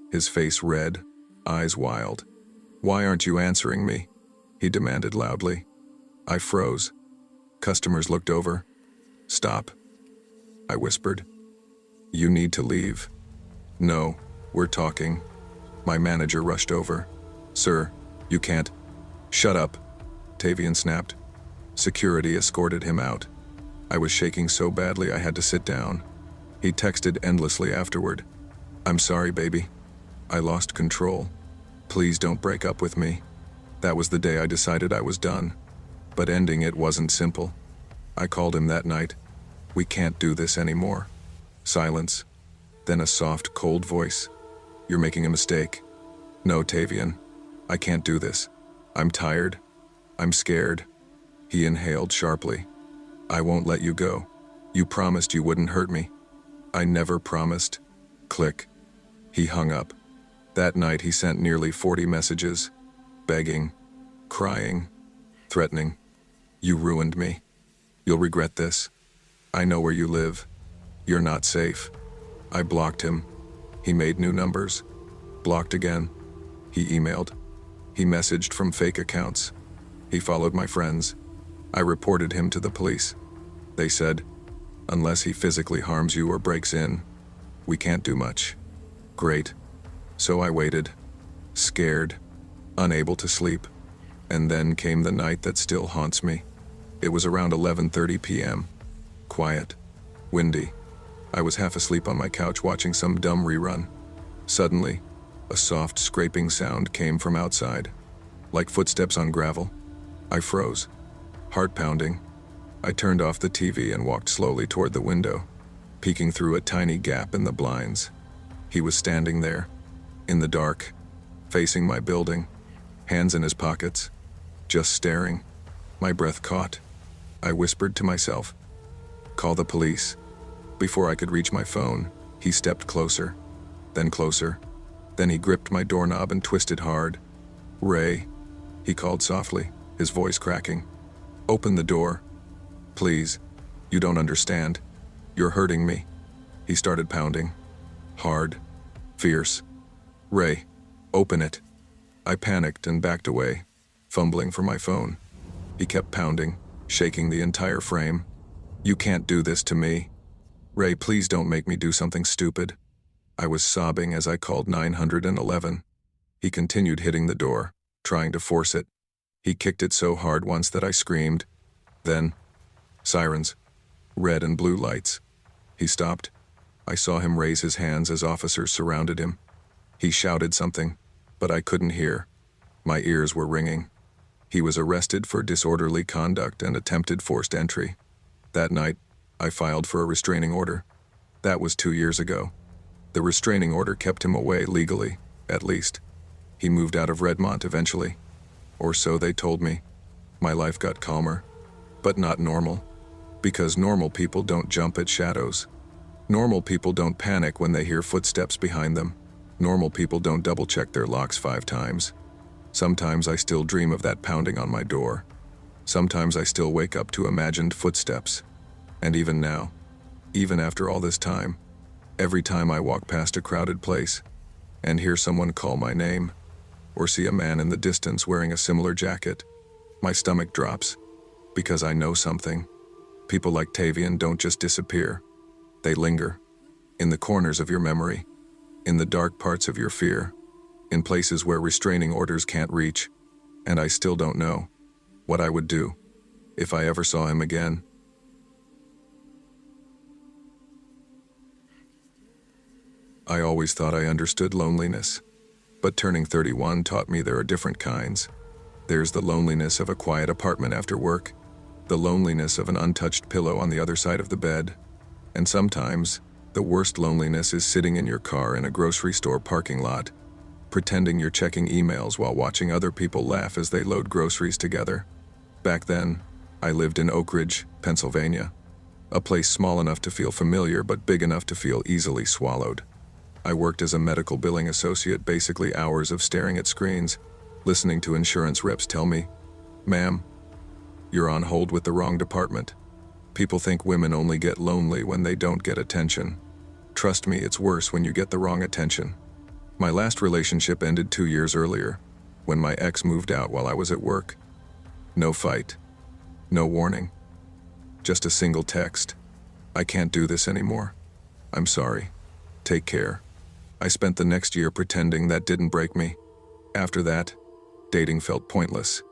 His face red, eyes wild. "Why aren't you answering me?" he demanded loudly. I froze. Customers looked over. "Stop," I whispered. "You need to leave." "No, we're talking." My manager rushed over. "Sir, you can't." "Shut up," Tavian snapped. Security escorted him out. I was shaking so badly I had to sit down. He texted endlessly afterward. "I'm sorry, baby. I lost control. Please don't break up with me." That was the day I decided I was done. But ending it wasn't simple. I called him that night. "We can't do this anymore." Silence. Then a soft, cold voice. "You're making a mistake." "No, Tavian. I can't do this. I'm tired. I'm scared." He inhaled sharply. "I won't let you go. You promised you wouldn't hurt me." "I never promised." Click. He hung up. That night he sent nearly 40 messages, begging, crying, threatening. "You ruined me. You'll regret this. I know where you live. You're not safe." I blocked him. He made new numbers. Blocked again. He emailed. He messaged from fake accounts. He followed my friends. I reported him to the police. They said, "Unless he physically harms you or breaks in, we can't do much." Great. So I waited, scared, unable to sleep. And then came the night that still haunts me. It was around 11:30 p.m. Quiet. Windy. I was half asleep on my couch watching some dumb rerun. Suddenly, a soft scraping sound came from outside, like footsteps on gravel. I froze, heart pounding. I turned off the TV and walked slowly toward the window, peeking through a tiny gap in the blinds. He was standing there, in the dark, facing my building, hands in his pockets, just staring. My breath caught. I whispered to myself, "Call the police." Before I could reach my phone, he stepped closer, then closer. Then he gripped my doorknob and twisted hard. "Ray," he called softly, his voice cracking. "Open the door. Please. You don't understand. You're hurting me." He started pounding. Hard. Fierce. "Ray, open it." I panicked and backed away, fumbling for my phone. He kept pounding, shaking the entire frame. "You can't do this to me. Ray, please don't make me do something stupid." I was sobbing as I called 911. He continued hitting the door, trying to force it. He kicked it so hard once that I screamed. Then, sirens. Red and blue lights. He stopped. I saw him raise his hands as officers surrounded him. He shouted something, but I couldn't hear. My ears were ringing. He was arrested for disorderly conduct and attempted forced entry. That night, I filed for a restraining order. That was 2 years ago. The restraining order kept him away legally, at least. He moved out of Redmont eventually. Or so they told me. My life got calmer, but not normal. Because normal people don't jump at shadows. Normal people don't panic when they hear footsteps behind them. Normal people don't double-check their locks 5 times. Sometimes I still dream of that pounding on my door. Sometimes I still wake up to imagined footsteps. And even now, even after all this time, every time I walk past a crowded place and hear someone call my name, or see a man in the distance wearing a similar jacket, my stomach drops, because I know something. People like Tavian don't just disappear. They linger, in the corners of your memory, in the dark parts of your fear, in places where restraining orders can't reach, and I still don't know what I would do if I ever saw him again. I always thought I understood loneliness, but turning 31 taught me there are different kinds. There's the loneliness of a quiet apartment after work, the loneliness of an untouched pillow on the other side of the bed, and sometimes, the worst loneliness is sitting in your car in a grocery store parking lot, pretending you're checking emails while watching other people laugh as they load groceries together. Back then, I lived in Oak Ridge, Pennsylvania, a place small enough to feel familiar but big enough to feel easily swallowed. I worked as a medical billing associate, basically hours of staring at screens, listening to insurance reps tell me, "Ma'am, you're on hold with the wrong department. People think women only get lonely when they don't get attention. Trust me, it's worse when you get the wrong attention." My last relationship ended 2 years earlier, when my ex moved out while I was at work. No fight. No warning. Just a single text. "I can't do this anymore. I'm sorry. Take care." I spent the next year pretending that didn't break me. After that, dating felt pointless.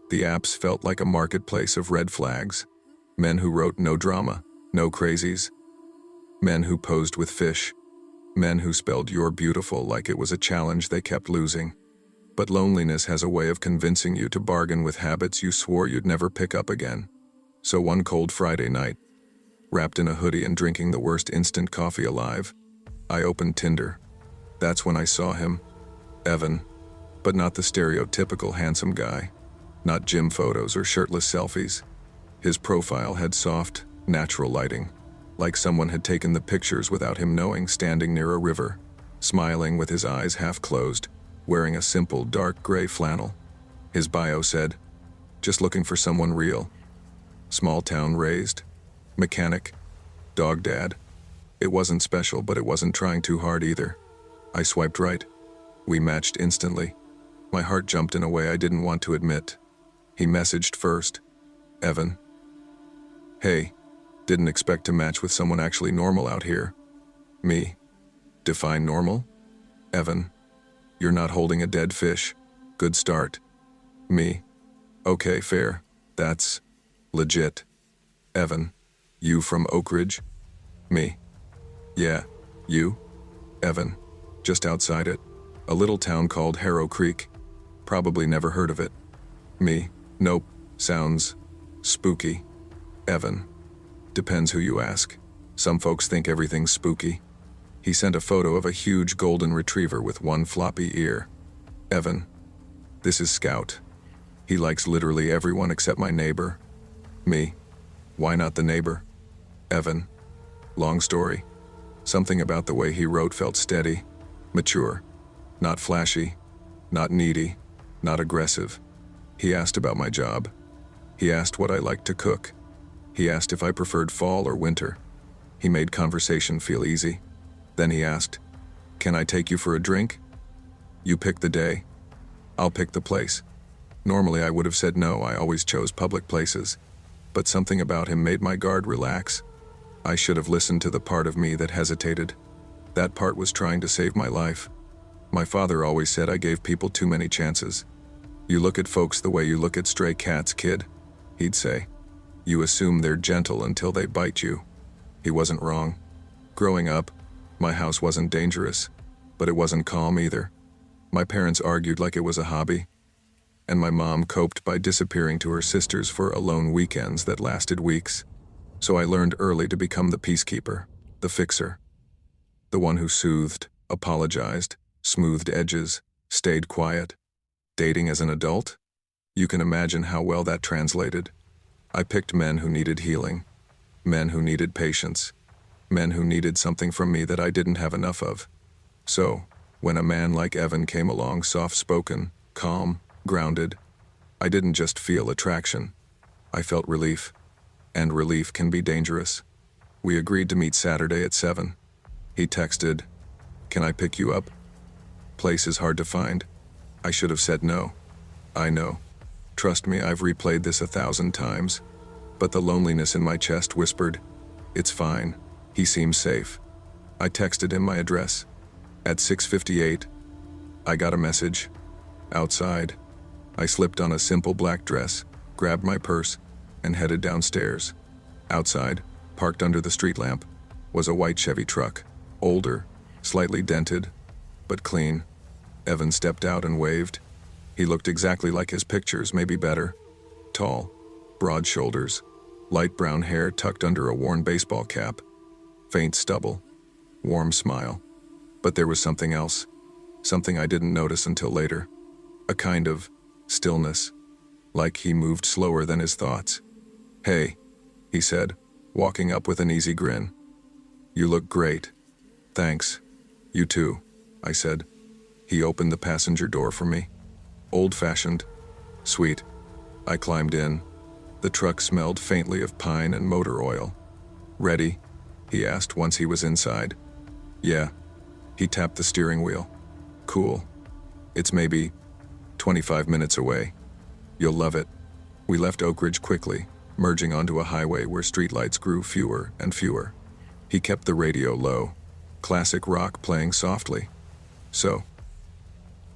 The apps felt like a marketplace of red flags. Men who wrote no drama, no crazies. Men who posed with fish. Men who spelled "you're beautiful" like it was a challenge they kept losing. But loneliness has a way of convincing you to bargain with habits you swore you'd never pick up again. So one cold Friday night, wrapped in a hoodie and drinking the worst instant coffee alive, I opened Tinder. That's when I saw him. Evan. But not the stereotypical handsome guy. Not gym photos or shirtless selfies. His profile had soft, natural lighting, like someone had taken the pictures without him knowing, standing near a river, smiling with his eyes half closed, wearing a simple dark gray flannel. His bio said, "Just looking for someone real. Small town raised. Mechanic. Dog dad." It wasn't special, but it wasn't trying too hard either. I swiped right. We matched instantly. My heart jumped in a way I didn't want to admit. He messaged first. "Evan. Hey, didn't expect to match with someone actually normal out here." Me. Define normal? Evan. "You're not holding a dead fish. Good start." Me. "Okay, fair. That's legit." Evan. "You from Oak Ridge?" Me. "Yeah. You?" Evan. "Just outside it. A little town called Harrow Creek. Probably never heard of it." Me. "Nope. Sounds spooky." Evan. "Depends who you ask. Some folks think everything's spooky." He sent a photo of a huge golden retriever with one floppy ear. Evan. "This is Scout. He likes literally everyone except my neighbor." Me. "Why not the neighbor?" Evan. "Long story. Something about the way he wrote felt steady, mature, not flashy, not needy, not aggressive. He asked about my job. He asked what I liked to cook. He asked if I preferred fall or winter. He made conversation feel easy. Then he asked, 'Can I take you for a drink?' You pick the day. I'll pick the place." Normally I would have said no, I always chose public places. But something about him made my guard relax. I should have listened to the part of me that hesitated. That part was trying to save my life. My father always said I gave people too many chances. "You look at folks the way you look at stray cats, kid," he'd say. "You assume they're gentle until they bite you." He wasn't wrong. Growing up, my house wasn't dangerous, but it wasn't calm either. My parents argued like it was a hobby, and my mom coped by disappearing to her sisters for alone weekends that lasted weeks. So I learned early to become the peacekeeper, the fixer. The one who soothed, apologized, smoothed edges, stayed quiet. Dating as an adult? You can imagine how well that translated. I picked men who needed healing, men who needed patience, men who needed something from me that I didn't have enough of. So, when a man like Evan came along, soft-spoken, calm, grounded, I didn't just feel attraction. I felt relief. And relief can be dangerous. We agreed to meet Saturday at 7. He texted, "Can I pick you up? Place is hard to find." I should have said no. I know. Trust me, I've replayed this 1,000 times. But the loneliness in my chest whispered, "It's fine. He seems safe." I texted him my address. At 6:58, I got a message. Outside. I slipped on a simple black dress, grabbed my purse, and headed downstairs. Outside, parked under the street lamp, was a white Chevy truck, older, slightly dented, but clean. Evan stepped out and waved. He looked exactly like his pictures, maybe better. Tall, broad shoulders, light brown hair tucked under a worn baseball cap, faint stubble, warm smile. But there was something else, something I didn't notice until later. A kind of stillness, like he moved slower than his thoughts. "Hey," he said, walking up with an easy grin. "You look great." "Thanks. You too," I said. He opened the passenger door for me. Old-fashioned. Sweet. I climbed in. The truck smelled faintly of pine and motor oil. "Ready?" he asked once he was inside. "Yeah." He tapped the steering wheel. "Cool. It's maybe 25 minutes away. You'll love it." We left Oak Ridge quickly, merging onto a highway where streetlights grew fewer and fewer. He kept the radio low, classic rock playing softly. "So,"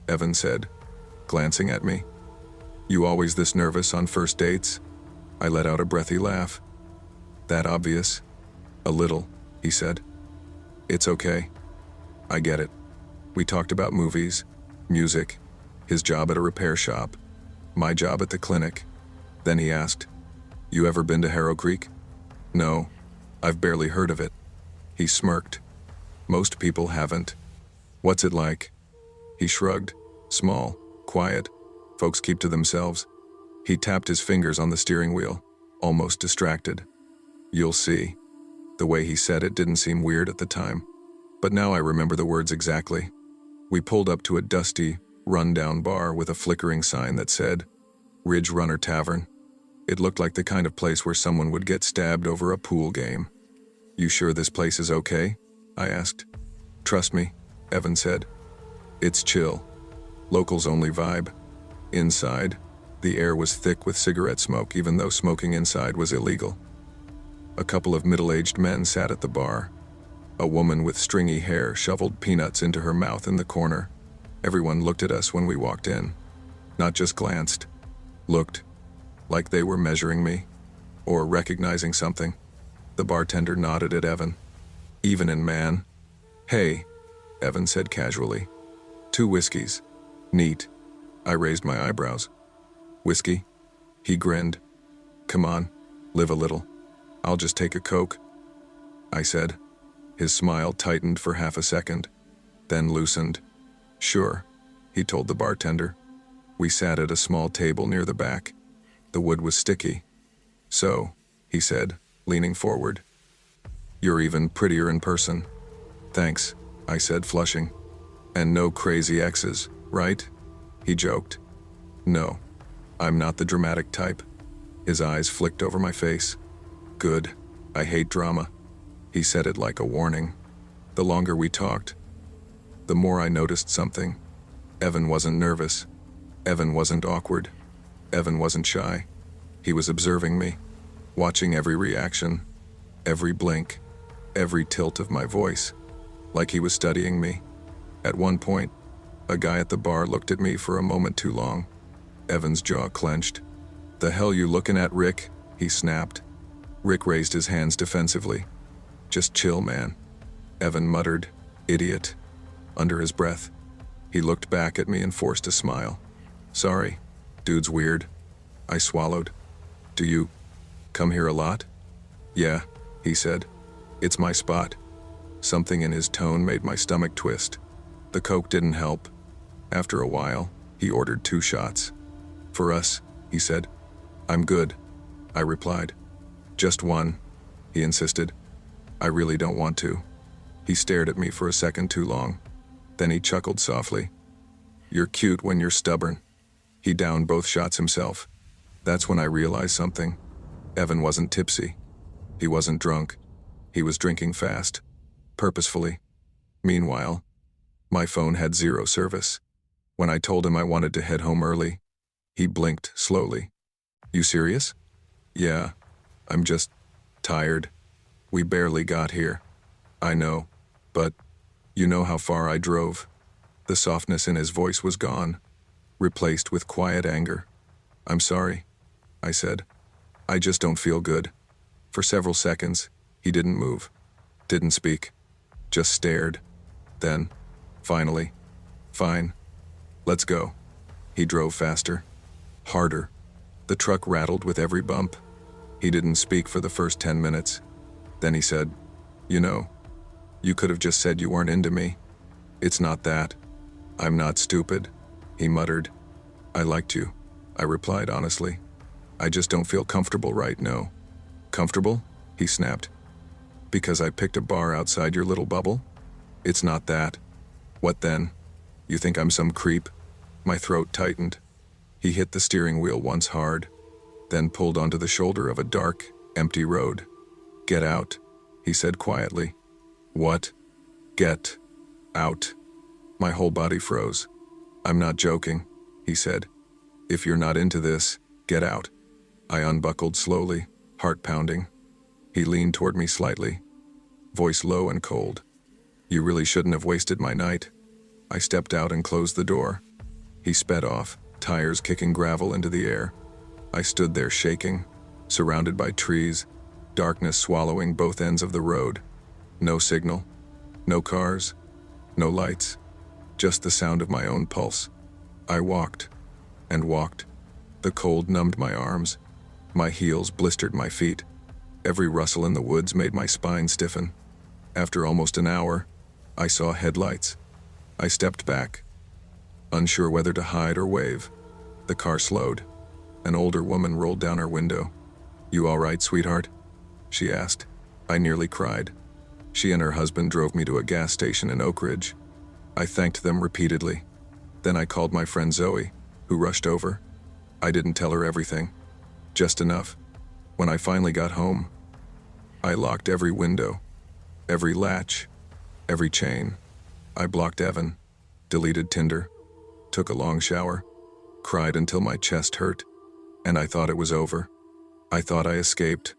Evan said, glancing at me. "You always this nervous on first dates?" I let out a breathy laugh. "That obvious?" "A little," he said. "It's okay. I get it. We talked about movies, music, his job at a repair shop, my job at the clinic. Then he asked, "You ever been to Harrow Creek?" "No, I've barely heard of it." He smirked. "Most people haven't." "What's it like?" He shrugged. "Small, quiet. Folks keep to themselves." He tapped his fingers on the steering wheel, almost distracted. "You'll see." The way he said it didn't seem weird at the time, but now I remember the words exactly. We pulled up to a dusty, run-down bar with a flickering sign that said, "Ridge Runner Tavern." It looked like the kind of place where someone would get stabbed over a pool game. "You sure this place is okay?" I asked. "Trust me," Evan said. "It's chill. Locals only vibe." Inside, the air was thick with cigarette smoke, even though smoking inside was illegal. A couple of middle-aged men sat at the bar. A woman with stringy hair shoveled peanuts into her mouth in the corner. Everyone looked at us when we walked in. Not just glanced. Looked. Like they were measuring me. Or recognizing something. The bartender nodded at Evan. "Evenin', man." "Hey," Evan said casually. "2 whiskeys." "Neat." I raised my eyebrows. "Whiskey?" He grinned. "Come on, live a little. I'll just take a Coke," I said. His smile tightened for half a second, then loosened. "Sure," he told the bartender. We sat at a small table near the back. The wood was sticky. "So," he said, leaning forward, "you're even prettier in person." "Thanks," I said, flushing. "And no crazy exes, right?" He joked. "No, I'm not the dramatic type." His eyes flicked over my face. "Good. I hate drama." He said it like a warning. The longer we talked, the more I noticed something. Evan wasn't nervous. Evan wasn't awkward. Evan wasn't shy. He was observing me, watching every reaction, every blink, every tilt of my voice, like he was studying me. At one point, a guy at the bar looked at me for a moment too long. Evan's jaw clenched. "The hell you looking at, Rick?" he snapped. Rick raised his hands defensively. "Just chill, man." Evan muttered, "Idiot," under his breath. He looked back at me and forced a smile. "Sorry, dude's weird." I swallowed. "Do you come here a lot?" "Yeah," he said. "It's my spot." Something in his tone made my stomach twist. The Coke didn't help. After a while, he ordered 2 shots. "For us," he said. "I'm good," I replied. "Just 1," he insisted. "I really don't want to." He stared at me for a second too long. Then he chuckled softly. "You're cute when you're stubborn." He downed both shots himself. That's when I realized something. Evan wasn't tipsy. He wasn't drunk. He was drinking fast. Purposefully. Meanwhile, my phone had 0 service. When I told him I wanted to head home early, he blinked slowly. "You serious?" "Yeah. I'm just tired. We barely got here." "I know, but you know how far I drove." The softness in his voice was gone, replaced with quiet anger. "I'm sorry," I said. "I just don't feel good." For several seconds, he didn't move, didn't speak, just stared. Then, finally, "Fine. Let's go." He drove faster, harder. The truck rattled with every bump. He didn't speak for the first 10 minutes. Then he said, "You know, you could have just said you weren't into me. It's not that. I'm not stupid," he muttered. "I liked you," I replied honestly. "I just don't feel comfortable right now." "Comfortable?" he snapped. "Because I picked a bar outside your little bubble? It's not that." "What then? You think I'm some creep?" My throat tightened. He hit the steering wheel once hard, then pulled onto the shoulder of a dark, empty road. "Get out," he said quietly. "What?" "Get out." My whole body froze. "I'm not joking," he said. "If you're not into this, get out." I unbuckled slowly, heart pounding. He leaned toward me slightly, voice low and cold. You really shouldn't have wasted my night. I stepped out and closed the door. He sped off, tires kicking gravel into the air. I stood there shaking, surrounded by trees, darkness swallowing both ends of the road. No signal, no cars, no lights, just the sound of my own pulse. I walked and walked. The cold numbed my arms. My heels blistered my feet. Every rustle in the woods made my spine stiffen. After almost an hour, I saw headlights. I stepped back, unsure whether to hide or wave. The car slowed. An older woman rolled down her window. "You all right, sweetheart?" she asked. I nearly cried. She and her husband drove me to a gas station in Oak Ridge. I thanked them repeatedly. Then I called my friend Zoe, who rushed over. I didn't tell her everything, just enough. When I finally got home, I locked every window, every latch, every chain. I blocked Evan, deleted Tinder, took a long shower, cried until my chest hurt, and I thought it was over. I thought I escaped,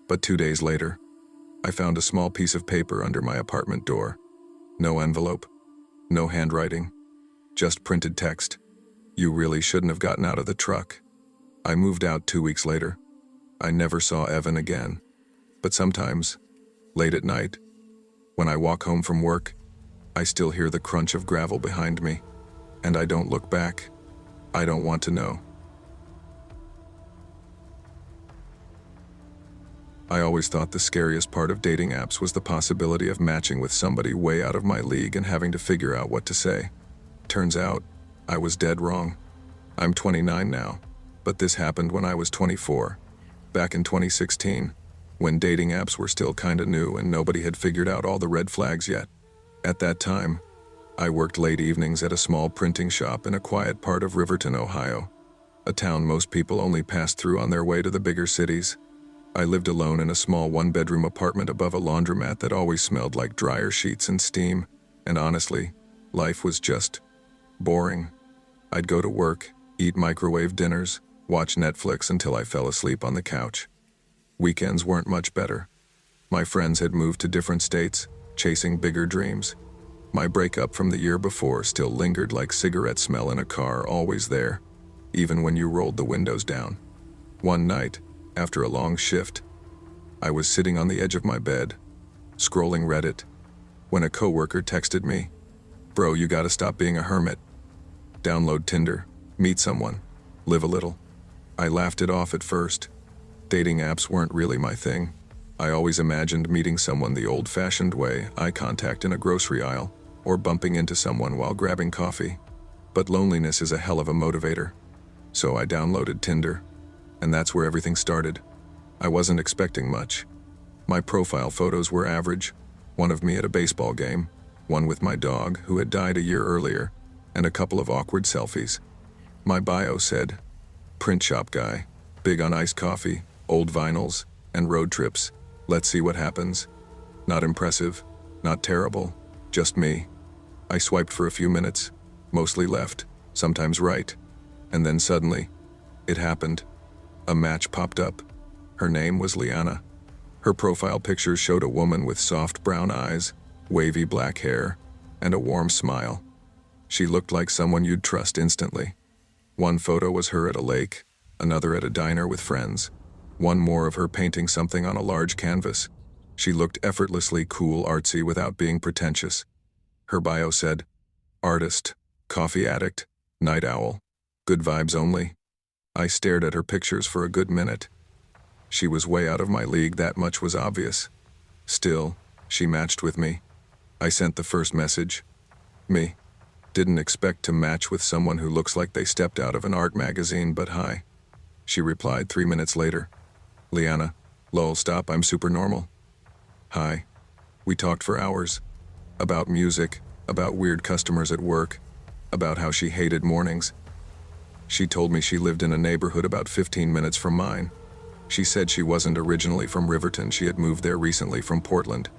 but 2 days later, I found a small piece of paper under my apartment door. No envelope, no handwriting, just printed text. "You really shouldn't have gotten out of the truck." I moved out 2 weeks later. I never saw Evan again. But sometimes, late at night, when I walk home from work, I still hear the crunch of gravel behind me, and I don't look back. I don't want to know. I always thought the scariest part of dating apps was the possibility of matching with somebody way out of my league and having to figure out what to say. Turns out, I was dead wrong. I'm 29 now, but this happened when I was 24, back in 2016, when dating apps were still kinda new and nobody had figured out all the red flags yet. At that time, I worked late evenings at a small printing shop in a quiet part of Riverton, Ohio, a town most people only pass through on their way to the bigger cities. I lived alone in a small one-bedroom apartment above a laundromat that always smelled like dryer sheets and steam, and honestly, life was just boring. I'd go to work, eat microwave dinners, watch Netflix until I fell asleep on the couch. Weekends weren't much better. My friends had moved to different states, chasing bigger dreams. My breakup from the year before still lingered like cigarette smell in a car, always there, even when you rolled the windows down. One night, after a long shift, I was sitting on the edge of my bed, scrolling Reddit, when a coworker texted me, "Bro, you gotta stop being a hermit. Download Tinder, meet someone, live a little." I laughed it off at first. Dating apps weren't really my thing. I always imagined meeting someone the old-fashioned way, eye contact in a grocery aisle, or bumping into someone while grabbing coffee. But loneliness is a hell of a motivator. So I downloaded Tinder, and that's where everything started. I wasn't expecting much. My profile photos were average, one of me at a baseball game, one with my dog, who had died a year earlier, and a couple of awkward selfies. My bio said, "Print shop guy, big on iced coffee, old vinyls, and road trips. Let's see what happens." Not impressive, not terrible, just me. I swiped for a few minutes, mostly left, sometimes right, and then suddenly, it happened. A match popped up. Her name was Liana. Her profile picture showed a woman with soft brown eyes, wavy black hair, and a warm smile. She looked like someone you'd trust instantly. One photo was her at a lake, another at a diner with friends, one more of her painting something on a large canvas. She looked effortlessly cool, artsy without being pretentious. Her bio said, "Artist, coffee addict, night owl, good vibes only." I stared at her pictures for a good minute. She was way out of my league, that much was obvious. Still, she matched with me. I sent the first message. "Me. Didn't expect to match with someone who looks like they stepped out of an art magazine, but hi." She replied 3 minutes later. "Liana, lol, stop, I'm super normal." Hi. We talked for hours. About music, about weird customers at work, about how she hated mornings. She told me she lived in a neighborhood about 15 minutes from mine. She said she wasn't originally from Riverton, she had moved there recently from Portland.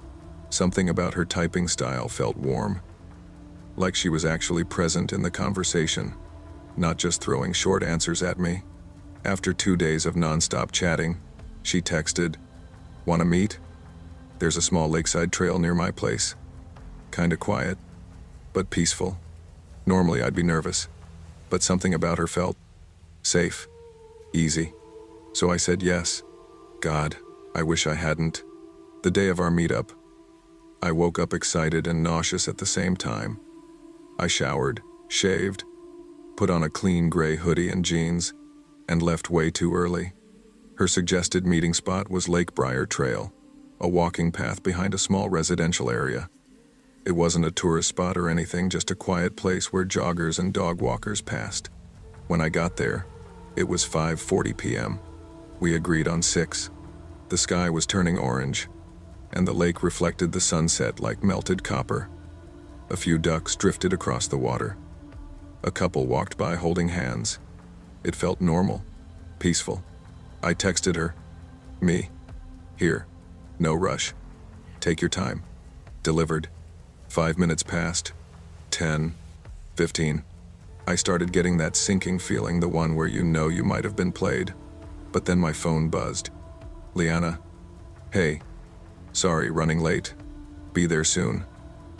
Something about her typing style felt warm, like she was actually present in the conversation, not just throwing short answers at me. After 2 days of nonstop chatting, she texted, "Wanna meet? There's a small lakeside trail near my place." Kinda quiet, but peaceful. Normally I'd be nervous, but something about her felt safe, easy. So I said yes. God, I wish I hadn't. The day of our meetup, I woke up excited and nauseous at the same time. I showered, shaved, put on a clean gray hoodie and jeans, and left way too early. Her suggested meeting spot was Lake Briar Trail, a walking path behind a small residential area. It wasn't a tourist spot or anything, just a quiet place where joggers and dog walkers passed. When I got there, it was 5:40 p.m. We agreed on 6. The sky was turning orange, and the lake reflected the sunset like melted copper. A few ducks drifted across the water. A couple walked by holding hands. It felt normal, peaceful. I texted her, "Me. Here. No rush. Take your time." Delivered. 5 minutes passed. 10. 15. I started getting that sinking feeling, the one where you know you might have been played. But then my phone buzzed. "Liana. Hey. Sorry, running late. Be there soon."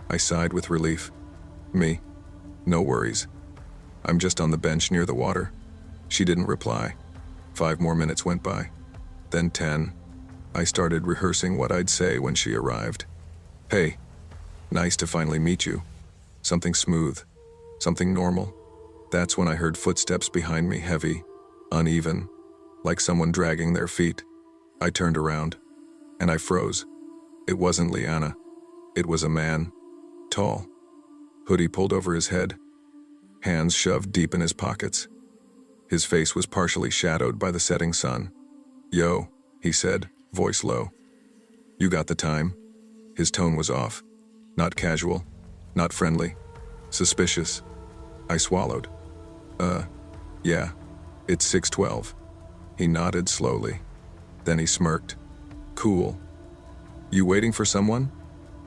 I sighed with relief. "Me. No worries. I'm just on the bench near the water." She didn't reply. 5 more minutes went by. Then 10. I started rehearsing what I'd say when she arrived. "Hey. Nice to finally meet you." Something smooth. Something normal. That's when I heard footsteps behind me, heavy, uneven, like someone dragging their feet. I turned around, and I froze. It wasn't Liana. It was a man. Tall. Hoodie pulled over his head. Hands shoved deep in his pockets. His face was partially shadowed by the setting sun. "Yo," he said, voice low. "You got the time?" His tone was off. Not casual. Not friendly. Suspicious. I swallowed. Yeah. It's 6:12. He nodded slowly. Then he smirked. "Cool. You waiting for someone?"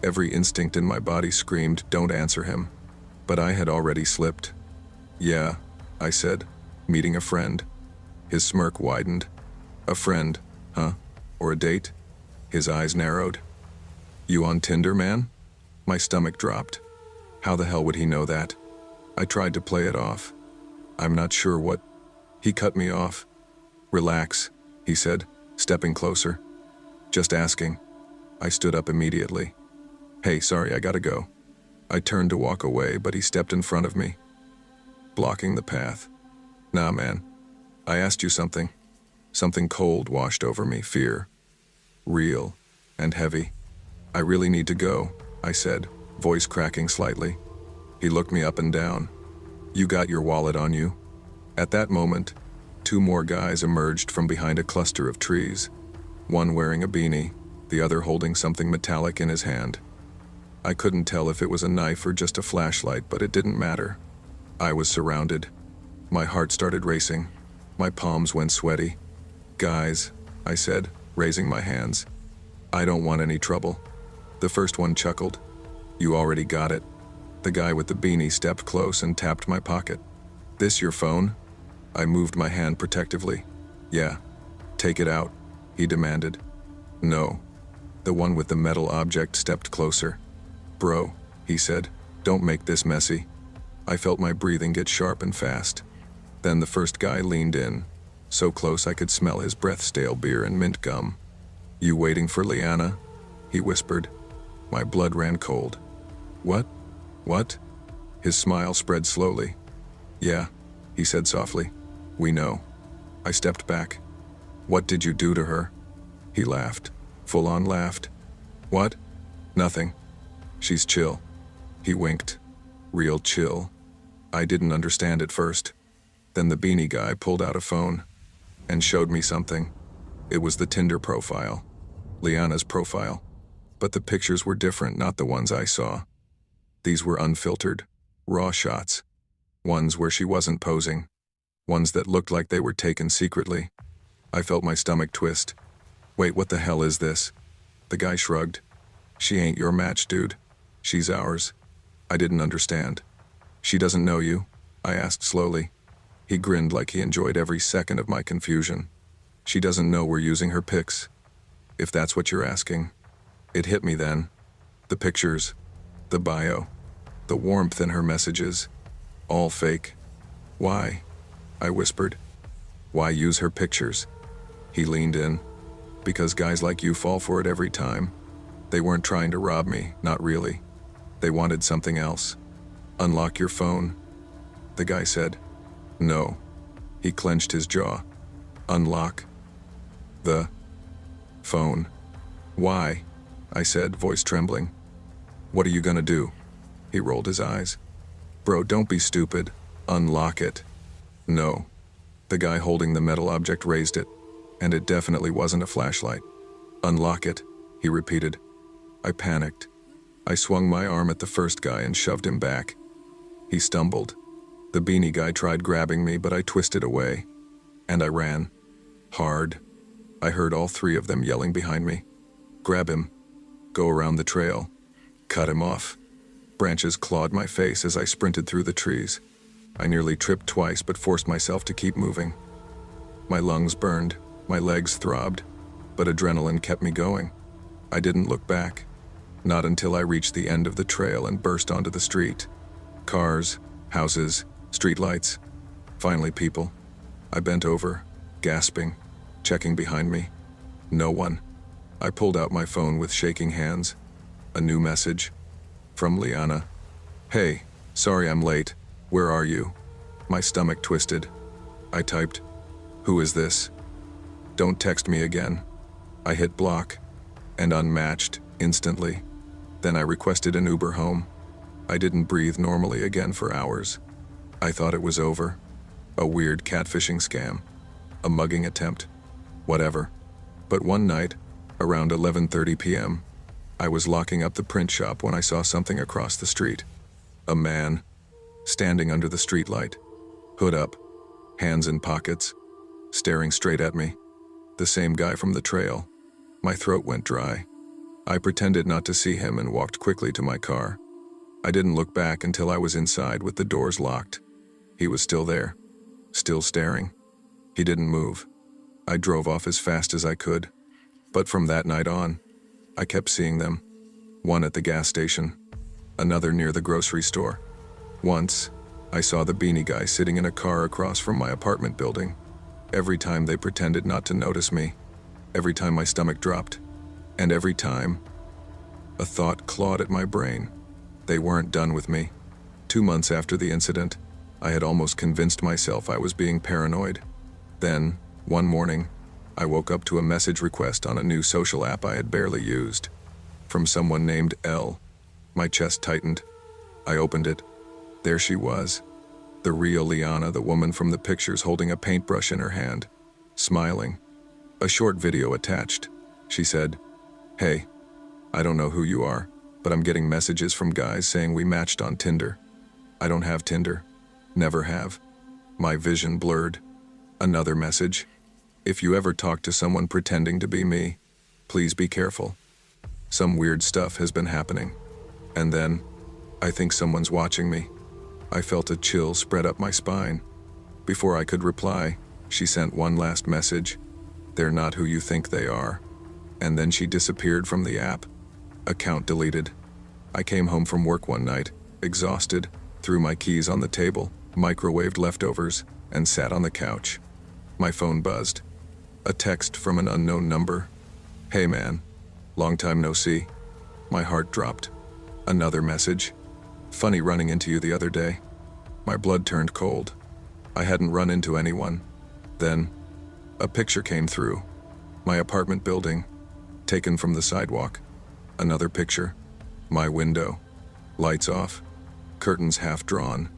Every instinct in my body screamed, "Don't answer him." But I had already slipped. "Yeah," I said, "meeting a friend." His smirk widened. "A friend, huh? Or a date?" His eyes narrowed. "You on Tinder, man?" My stomach dropped. How the hell would he know that? I tried to play it off. "I'm not sure what..." He cut me off. "Relax," he said, stepping closer. "Just asking." I stood up immediately. "Hey, sorry, I gotta go." I turned to walk away, but he stepped in front of me, blocking the path. "Nah, man. I asked you something." Something cold washed over me, fear. Real and heavy. "I really need to go," I said, voice cracking slightly. He looked me up and down. "You got your wallet on you?" At that moment, 2 more guys emerged from behind a cluster of trees. One wearing a beanie, the other holding something metallic in his hand. I couldn't tell if it was a knife or just a flashlight, but it didn't matter. I was surrounded. My heart started racing. My palms went sweaty. "Guys," I said, raising my hands. "I don't want any trouble." The first one chuckled. "You already got it." The guy with the beanie stepped close and tapped my pocket. "This your phone?" I moved my hand protectively. "Yeah." "Take it out," he demanded. "No." The one with the metal object stepped closer. "Bro," he said, "don't make this messy." I felt my breathing get sharp and fast. Then the first guy leaned in, so close I could smell his breath, stale beer and mint gum. "You waiting for Liana?" he whispered. My blood ran cold. "What? What?" His smile spread slowly. "Yeah," he said softly. "We know." I stepped back. "What did you do to her?" He laughed. Full on laughed. "What?" "Nothing. She's chill." He winked. Real chill. I didn't understand at first. Then the beanie guy pulled out a phone and showed me something. It was the Tinder profile. Liana's profile. But the pictures were different, not the ones I saw. These were unfiltered, raw shots. Ones where she wasn't posing. Ones that looked like they were taken secretly. I felt my stomach twist. "Wait, what the hell is this?" The guy shrugged. "She ain't your match, dude. She's ours." I didn't understand. "She doesn't know you?" I asked slowly. He grinned like he enjoyed every second of my confusion. "She doesn't know we're using her pics, if that's what you're asking." It hit me then. The pictures. The bio, the warmth in her messages, all fake. Why? I whispered. Why use her pictures? He leaned in. Because guys like you fall for it every time. They weren't trying to rob me, not really. They wanted something else. Unlock your phone, the guy said. No. He clenched his jaw. Unlock the phone. Why? I said, voice trembling. What are you gonna do? He rolled his eyes. Bro, don't be stupid. Unlock it. No. The guy holding the metal object raised it, and it definitely wasn't a flashlight. Unlock it, he repeated. I panicked. I swung my arm at the first guy and shoved him back. He stumbled. The beanie guy tried grabbing me, but I twisted away. And I ran. Hard. I heard all three of them yelling behind me. Grab him. Go around the trail. Cut him off. Branches clawed my face as I sprinted through the trees. I nearly tripped twice but forced myself to keep moving. My lungs burned, my legs throbbed, but adrenaline kept me going. I didn't look back. Not until I reached the end of the trail and burst onto the street. Cars, houses, streetlights. Finally people. I bent over, gasping, checking behind me. No one. I pulled out my phone with shaking hands. A new message. From Liana. Hey, sorry I'm late. Where are you? My stomach twisted. I typed, who is this? Don't text me again. I hit block, and unmatched instantly. Then I requested an Uber home. I didn't breathe normally again for hours. I thought it was over. A weird catfishing scam. A mugging attempt. Whatever. But one night, around 11:30 p.m., I was locking up the print shop when I saw something across the street. A man, standing under the streetlight, hood up, hands in pockets, staring straight at me. The same guy from the trail. My throat went dry. I pretended not to see him and walked quickly to my car. I didn't look back until I was inside with the doors locked. He was still there, still staring. He didn't move. I drove off as fast as I could. But from that night on, I kept seeing them. One at the gas station, another near the grocery store. Once, I saw the beanie guy sitting in a car across from my apartment building. Every time they pretended not to notice me. Every time my stomach dropped. And every time, a thought clawed at my brain. They weren't done with me. 2 months after the incident, I had almost convinced myself I was being paranoid. Then, one morning, I woke up to a message request on a new social app I had barely used. From someone named Elle. My chest tightened. I opened it. There she was. The real Liana, the woman from the pictures holding a paintbrush in her hand. Smiling. A short video attached. She said, Hey, I don't know who you are, but I'm getting messages from guys saying we matched on Tinder. I don't have Tinder. Never have. My vision blurred. Another message. If you ever talk to someone pretending to be me, please be careful. Some weird stuff has been happening. And then, I think someone's watching me. I felt a chill spread up my spine. Before I could reply, she sent one last message. They're not who you think they are. And then she disappeared from the app. Account deleted. I came home from work one night, exhausted, threw my keys on the table, microwaved leftovers, and sat on the couch. My phone buzzed. A text from an unknown number. Hey man, long time no see. My heart dropped. Another message. Funny running into you the other day. My blood turned cold. I hadn't run into anyone. Then, a picture came through. My apartment building, taken from the sidewalk. Another picture. My window. Lights off. Curtains half drawn.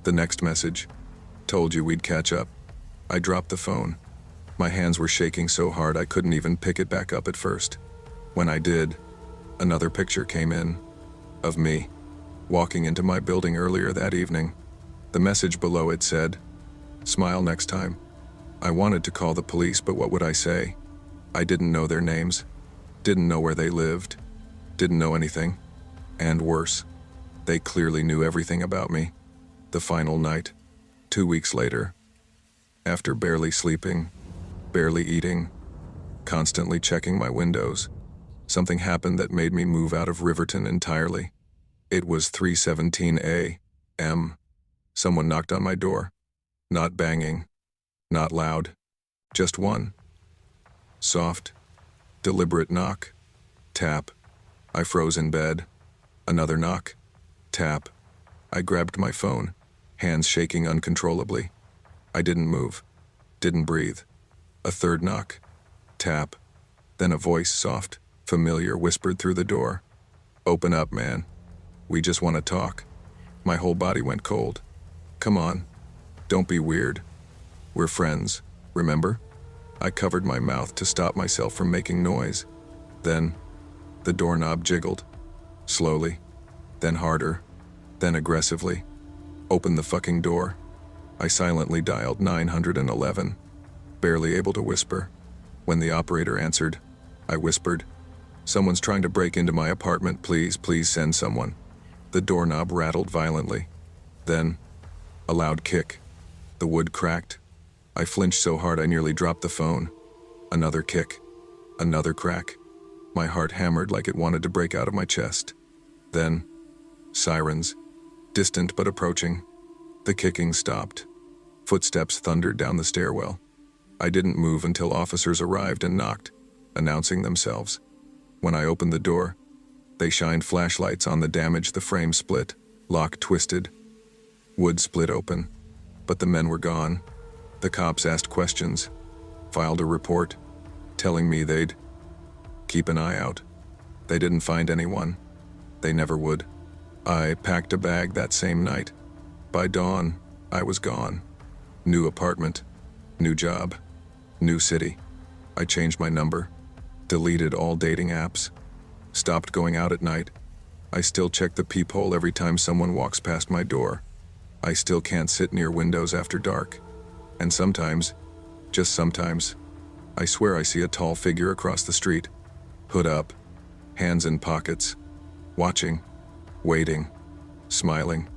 The next message. Told you we'd catch up. I dropped the phone. My hands were shaking so hard I couldn't even pick it back up at first. When I did, another picture came in. Of me, walking into my building earlier that evening. The message below it said, Smile next time. I wanted to call the police, but what would I say? I didn't know their names. Didn't know where they lived. Didn't know anything. And worse, they clearly knew everything about me. The final night, 2 weeks later, after barely sleeping, barely eating, constantly checking my windows, something happened that made me move out of Riverton entirely. It was 3:17 a.m. Someone knocked on my door. Not banging, not loud, just one. Soft, deliberate knock. Tap. I froze in bed. Another knock. Tap. I grabbed my phone, hands shaking uncontrollably. I didn't move, didn't breathe. A third knock. Tap. Then a voice, soft, familiar, whispered through the door. "Open up, man. We just want to talk." My whole body went cold. "Come on. Don't be weird. We're friends, remember?" I covered my mouth to stop myself from making noise. Then, the doorknob jiggled. Slowly, then harder, then aggressively. "Open the fucking door." I silently dialed 911, barely able to whisper. When the operator answered, I whispered, "Someone's trying to break into my apartment. Please send someone." The doorknob rattled violently. Then, a loud kick. The wood cracked. I flinched so hard I nearly dropped the phone. Another kick. Another crack. My heart hammered like it wanted to break out of my chest. Then, sirens. Distant but approaching. The kicking stopped. Footsteps thundered down the stairwell. I didn't move until officers arrived and knocked, announcing themselves. When I opened the door, they shined flashlights on the damage. The frame split, lock twisted. Wood split open, but the men were gone. The cops asked questions, filed a report, telling me they'd keep an eye out. They didn't find anyone. They never would. I packed a bag that same night. By dawn, I was gone. New apartment, new job, new city. I changed my number, deleted all dating apps, stopped going out at night. I still check the peephole every time someone walks past my door. I still can't sit near windows after dark. And sometimes, just sometimes, I swear I see a tall figure across the street, hood up, hands in pockets, watching, waiting, smiling.